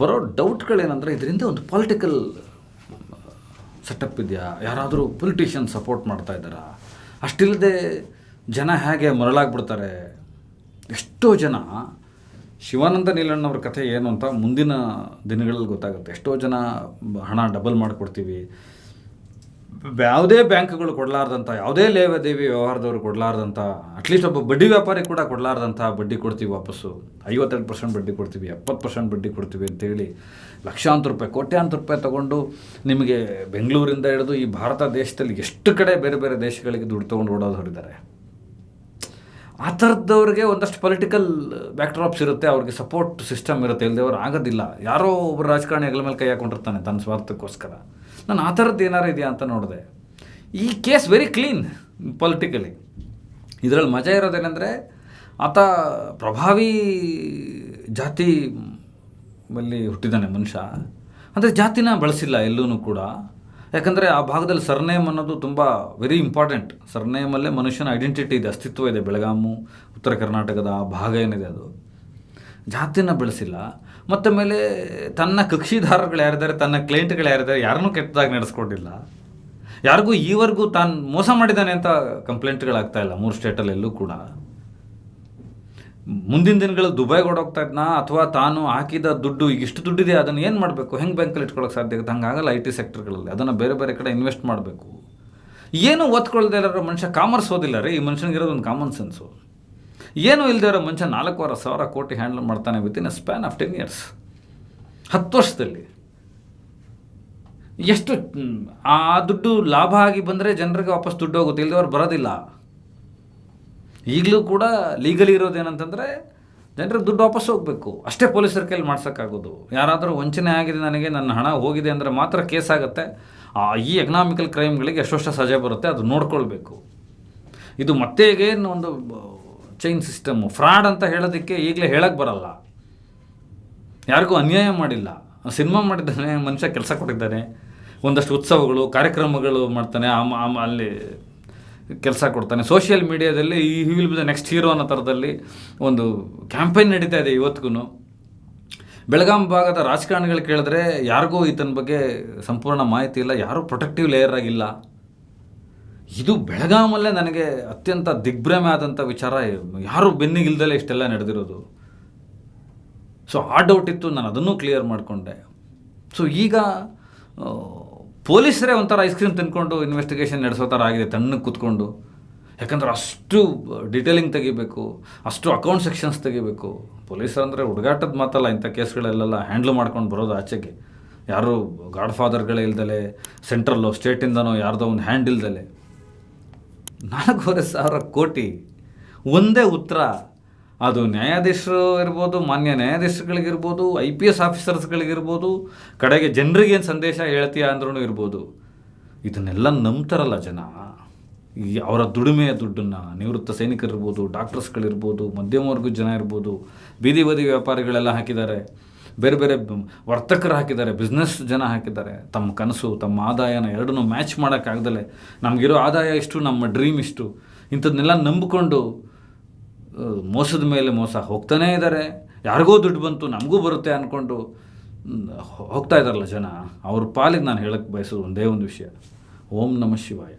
ಬರೋ ಡೌಟ್ಗಳೇನೆಂದರೆ, ಇದರಿಂದ ಒಂದು ಪೊಲಿಟಿಕಲ್ ಸೆಟಪ್ ಇದೆಯಾ, ಯಾರಾದರೂ ಪೊಲಿಟಿಷಿಯನ್ ಸಪೋರ್ಟ್ ಮಾಡ್ತಾ ಇದ್ದಾರಾ, ಅಷ್ಟಿಲ್ಲದೆ ಜನ ಹೇಗೆ ಮರಳಾಗ್ಬಿಡ್ತಾರೆ. ಎಷ್ಟೋ ಜನ ಶಿವಾನಂದ ನೀಲಣ್ಣವ್ರ ಕಥೆ ಏನು ಅಂತ ಮುಂದಿನ ದಿನಗಳಲ್ಲಿ ಗೊತ್ತಾಗುತ್ತೆ. ಎಷ್ಟೋ ಜನ ಹಣ ಡಬಲ್ ಮಾಡಿಕೊಡ್ತೀವಿ, ಯಾವುದೇ ಬ್ಯಾಂಕ್ಗಳು ಕೊಡಲಾರ್ದಂಥ, ಯಾವುದೇ ಲೇವಾದೇವಿ ವ್ಯವಹಾರದವರು ಕೊಡಲಾರ್ದಂಥ, ಅಟ್ಲೀಸ್ಟ್ ಒಬ್ಬ ಬಡ್ಡಿ ವ್ಯಾಪಾರಿ ಕೂಡ ಕೊಡಲಾರ್ದಂಥ ಬಡ್ಡಿ ಕೊಡ್ತೀವಿ ವಾಪಸ್ಸು, 52% ಬಡ್ಡಿ ಕೊಡ್ತೀವಿ, 70% ಬಡ್ಡಿ ಕೊಡ್ತೀವಿ ಅಂತೇಳಿ ಲಕ್ಷಾಂತರ ರೂಪಾಯಿ, ಕೋಟ್ಯಾಂತರ ರೂಪಾಯಿ ತೊಗೊಂಡು ನಿಮಗೆ ಬೆಂಗಳೂರಿಂದ ಹಿಡಿದು ಈ ಭಾರತ ದೇಶದಲ್ಲಿ ಎಷ್ಟು ಕಡೆ ಬೇರೆ ಬೇರೆ ದೇಶಗಳಿಗೆ ದುಡ್ಡು ತೊಗೊಂಡು ಓಡೋದು ಹೊರಿದ್ದಾರೆ. ಆ ಥರದವ್ರಿಗೆ ಒಂದಷ್ಟು ಪೊಲಿಟಿಕಲ್ ಬ್ಯಾಕ್ಡ್ರಾಪ್ಸ್ ಇರುತ್ತೆ, ಅವ್ರಿಗೆ ಸಪೋರ್ಟ್ ಸಿಸ್ಟಮ್ ಇರುತ್ತೆ, ಇಲ್ಲದವ್ರು ಆಗೋದಿಲ್ಲ. ಯಾರೋ ಒಬ್ಬರು ರಾಜಕಾರಣಿ ಹೆಗಲ ಮೇಲೆ ಕೈ ಹಾಕೊಂಡಿರ್ತಾನೆ ತನ್ನ ಸ್ವಾರ್ಥಕ್ಕೋಸ್ಕರ. ನಾನು ಆ ಥರದ್ದು ಏನಾರು ಇದೆಯಾ ಅಂತ ನೋಡಿದೆ. ಈ ಕೇಸ್ ವೆರಿ ಕ್ಲೀನ್ ಪೊಲಿಟಿಕಲಿ. ಇದರಲ್ಲಿ ಮಜಾ ಇರೋದೇನೆಂದರೆ, ಆತ ಪ್ರಭಾವಿ ಜಾತಿ ಅಲ್ಲಿ ಹುಟ್ಟಿದ್ದಾನೆ ಮನುಷ್ಯ. ಅಂದರೆ ಜಾತಿನ ಬಳಸಿಲ್ಲ ಎಲ್ಲೂ ಕೂಡ. ಯಾಕಂದರೆ ಆ ಭಾಗದಲ್ಲಿ ಸರ್ನೇಮ್ ಅನ್ನೋದು ತುಂಬ ವೆರಿ ಇಂಪಾರ್ಟೆಂಟ್. ಸರ್ನೇಮಲ್ಲೇ ಮನುಷ್ಯನ ಐಡೆಂಟಿಟಿ ಇದೆ, ಅಸ್ತಿತ್ವ ಇದೆ. ಬೆಳಗಾಮು, ಉತ್ತರ ಕರ್ನಾಟಕದ ಆ ಭಾಗ ಏನಿದೆ ಅದು ಜಾತಿನ ಬೆಳೆಸಿಲ್ಲ. ಮತ್ತು ಮೇಲೆ ತನ್ನ ಕಕ್ಷಿದಾರಗಳು ಯಾರಿದ್ದಾರೆ, ತನ್ನ ಕ್ಲೈಂಟ್ಗಳು ಯಾರಿದ್ದಾರೆ, ಯಾರನ್ನೂ ಕೆಟ್ಟದಾಗಿ ನಡೆಸ್ಕೊಂಡಿಲ್ಲ. ಯಾರಿಗೂ ಈವರೆಗೂ ತಾನು ಮೋಸ ಮಾಡಿದ್ದಾನೆ ಅಂತ ಕಂಪ್ಲೇಂಟ್ಗಳಾಗ್ತಾ ಇಲ್ಲ 3 ಸ್ಟೇಟಲ್ಲಿ ಎಲ್ಲೂ ಕೂಡ. ಮುಂದಿನ ದಿನಗಳು ದುಬೈಗೆ ಓಡೋಗ್ತಾ ಇದ್ನಾ, ಅಥವಾ ತಾನು ಹಾಕಿದ ದುಡ್ಡು ಈಗ ಇಷ್ಟು ದುಡ್ಡಿದೆ ಅದನ್ನು ಏನು ಮಾಡಬೇಕು, ಹೆಂಗೆ ಬ್ಯಾಂಕಲ್ಲಿ ಇಟ್ಕೊಳ್ಳೋಕೆ ಸಾಧ್ಯ ಆಗುತ್ತೆ? ಹಂಗಾಗಲ್ಲ. IT ಸೆಕ್ಟರ್ಗಳಲ್ಲಿ ಅದನ್ನು ಬೇರೆ ಬೇರೆ ಕಡೆ ಇನ್ವೆಸ್ಟ್ ಮಾಡಬೇಕು. ಏನೂ ಓದ್ಕೊಳ್ದೇ ಇರೋ ಮನುಷ್ಯ, ಕಾಮರ್ಸ್ ಓದಿಲ್ಲ ರೀ ಈ ಮನುಷ್ಯನಿಗಿರೋದು ಒಂದು ಕಾಮನ್ ಸೆನ್ಸು. ಏನೂ ಇಲ್ಲದೆ ಇರೋ ಮನುಷ್ಯ 4,500 ಕೋಟಿ ಹ್ಯಾಂಡಲ್ ಮಾಡ್ತಾನೆ within a span of 10 years, 10 ವರ್ಷದಲ್ಲಿ. ಎಷ್ಟು ಆ ದುಡ್ಡು ಲಾಭ ಆಗಿ ಬಂದರೆ ಜನರಿಗೆ ವಾಪಸ್ ದುಡ್ಡು ಹೋಗುತ್ತೆ, ಇಲ್ಲದವ್ರು ಬರೋದಿಲ್ಲ. ಈಗಲೂ ಕೂಡ ಲೀಗಲಿ ಇರೋದೇನಂತಂದರೆ ಜನರಿಗೆ ದುಡ್ಡು ವಾಪಸ್ ಹೋಗಬೇಕು, ಅಷ್ಟೇ ಪೊಲೀಸರ ಕೈಲಿ ಮಾಡ್ಸೋಕ್ಕಾಗೋದು. ಯಾರಾದರೂ ವಂಚನೆ ಆಗಿದೆ, ನನಗೆ ನನ್ನ ಹಣ ಹೋಗಿದೆ ಅಂದರೆ ಮಾತ್ರ ಕೇಸ್ ಆಗುತ್ತೆ. ಈ ಎಕನಾಮಿಕಲ್ ಕ್ರೈಮ್ಗಳಿಗೆ ಎಷ್ಟು ವರ್ಷ ಸಜೆ ಬರುತ್ತೆ ಅದು ನೋಡ್ಕೊಳ್ಬೇಕು. ಇದು ಮತ್ತೆ ಏನು ಒಂದು ಚೈನ್ ಸಿಸ್ಟಮು, ಫ್ರಾಡ್ ಅಂತ ಹೇಳೋದಕ್ಕೆ ಈಗಲೇ ಹೇಳಕ್ಕೆ ಬರಲ್ಲ. ಯಾರಿಗೂ ಅನ್ಯಾಯ ಮಾಡಿಲ್ಲ. ಸಿನಿಮಾ ಮಾಡಿದ್ದಾನೆ ಮನುಷ್ಯ, ಕೆಲಸ ಕೊಟ್ಟಿದ್ದಾನೆ, ಒಂದಷ್ಟು ಉತ್ಸವಗಳು ಕಾರ್ಯಕ್ರಮಗಳು ಮಾಡ್ತಾನೆ, ಅಲ್ಲಿ ಕೆಲಸ ಕೊಡ್ತಾನೆ. ಸೋಷಿಯಲ್ ಮೀಡಿಯಾದಲ್ಲಿ ಈ will be the next hero ಅನ್ನೋ ಥರದಲ್ಲಿ ಒಂದು ಕ್ಯಾಂಪೇನ್ ನಡೀತಾ ಇದೆ ಇವತ್ತಿಗೂ. ಬೆಳಗಾಂ ಭಾಗದ ರಾಜಕಾರಣಿಗಳು ಕೇಳಿದ್ರೆ ಯಾರಿಗೂ ಈತನ ಬಗ್ಗೆ ಸಂಪೂರ್ಣ ಮಾಹಿತಿ ಇಲ್ಲ, ಯಾರೂ ಪ್ರೊಟೆಕ್ಟಿವ್ ಲೇಯರ್ ಆಗಿಲ್ಲ. ಇದು ಬೆಳಗಾಮಲ್ಲೇ ನನಗೆ ಅತ್ಯಂತ ದಿಗ್ಭ್ರಮೆ ಆದಂಥ ವಿಚಾರ. ಯಾರೂ ಬೆನ್ನಿಗಿಲ್ದಲೇ ಇಷ್ಟೆಲ್ಲ ನಡೆದಿರೋದು. ಸೊ ಆ ಡೌಟ್ ಇತ್ತು, ನಾನು ಅದನ್ನೂ ಕ್ಲಿಯರ್ ಮಾಡಿಕೊಂಡೆ. ಸೊ ಈಗ ಪೊಲೀಸರೇ ಒಂಥರ ಐಸ್ ಕ್ರೀಮ್ ತಿನ್ಕೊಂಡು ಇನ್ವೆಸ್ಟಿಗೇಷನ್ ನಡೆಸೋ ಥರ ಆಗಿದೆ, ತಣ್ಣಗೆ ಕೂತ್ಕೊಂಡು. ಯಾಕಂದ್ರೆ ಅಷ್ಟು ಡೀಟೇಲಿಂಗ್ ತೆಗಿಬೇಕು, ಅಷ್ಟು ಅಕೌಂಟ್ ಸೆಕ್ಷನ್ಸ್ ತೆಗಿಬೇಕು. ಪೊಲೀಸರು ಅಂದರೆ ಹುಡುಗಾಟದ ಮಾತಲ್ಲ, ಇಂಥ ಕೇಸ್ಗಳೆಲ್ಲ ಹ್ಯಾಂಡ್ಲ್ ಮಾಡ್ಕೊಂಡು ಬರೋದು ಆಚೆಗೆ. ಯಾರು ಗಾಡ್ ಫಾದರ್ಗಳೇ ಇಲ್ದಲೆ, ಸೆಂಟ್ರಲ್ಲೋ ಸ್ಟೇಟಿಂದನೋ ಯಾರ್ದೋ ಒಂದು ಹ್ಯಾಂಡ್ ಇಲ್ದಲೆ 4,500 ಕೋಟಿ ಒಂದೇ ಉತ್ತರ. ಅದು ನ್ಯಾಯಾಧೀಶರು ಇರ್ಬೋದು, ಮಾನ್ಯ ನ್ಯಾಯಾಧೀಶರುಗಳಿಗಿರ್ಬೋದು, IPS ಆಫೀಸರ್ಸ್ಗಳಿಗಿರ್ಬೋದು, ಕಡೆಗೆ ಜನರಿಗೇನು ಸಂದೇಶ ಹೇಳ್ತೀಯಾ ಅಂದ್ರೂ ಇರ್ಬೋದು. ಇದನ್ನೆಲ್ಲ ನಂಬ್ತಾರಲ್ಲ ಜನ, ಈ ಅವರ ದುಡಿಮೆಯ ದುಡ್ಡನ್ನು. ನಿವೃತ್ತ ಸೈನಿಕರಿರ್ಬೋದು, ಡಾಕ್ಟರ್ಸ್ಗಳಿರ್ಬೋದು, ಮಧ್ಯಮ ವರ್ಗದ ಜನ ಇರ್ಬೋದು, ಬೀದಿ ಬದಿ ವ್ಯಾಪಾರಿಗಳೆಲ್ಲ ಹಾಕಿದ್ದಾರೆ, ಬೇರೆ ಬೇರೆ ವರ್ತಕರು ಹಾಕಿದ್ದಾರೆ, ಬಿಸ್ನೆಸ್ ಜನ ಹಾಕಿದ್ದಾರೆ. ತಮ್ಮ ಕನಸು, ತಮ್ಮ ಆದಾಯನ ಎರಡನ್ನೂ ಮ್ಯಾಚ್ ಮಾಡೋಕ್ಕಾಗ್ದಲೆ ನಮಗಿರೋ ಆದಾಯ ಇಷ್ಟು, ನಮ್ಮ ಡ್ರೀಮ್ ಇಷ್ಟು, ಇಂಥದ್ದನ್ನೆಲ್ಲ ನಂಬಿಕೊಂಡು ಮೋಸದ ಮೇಲೆ ಮೋಸ ಹೋಗ್ತಾನೇ ಇದ್ದಾರೆ. ಯಾರಿಗೋ ದುಡ್ಡು ಬಂತು ನಮಗೂ ಬರುತ್ತೆ ಅಂದ್ಕೊಂಡು ಹೋಗ್ತಾ ಇದ್ದಾರಲ್ಲ ಜನ, ಅವ್ರ ಪಾಲಿಗೆ ನಾನು ಹೇಳಕ್ಕೆ ಬಯಸೋದು ಒಂದೇ ಒಂದು ವಿಷಯ: ಓಂ ನಮಃ ಶಿವಾಯ.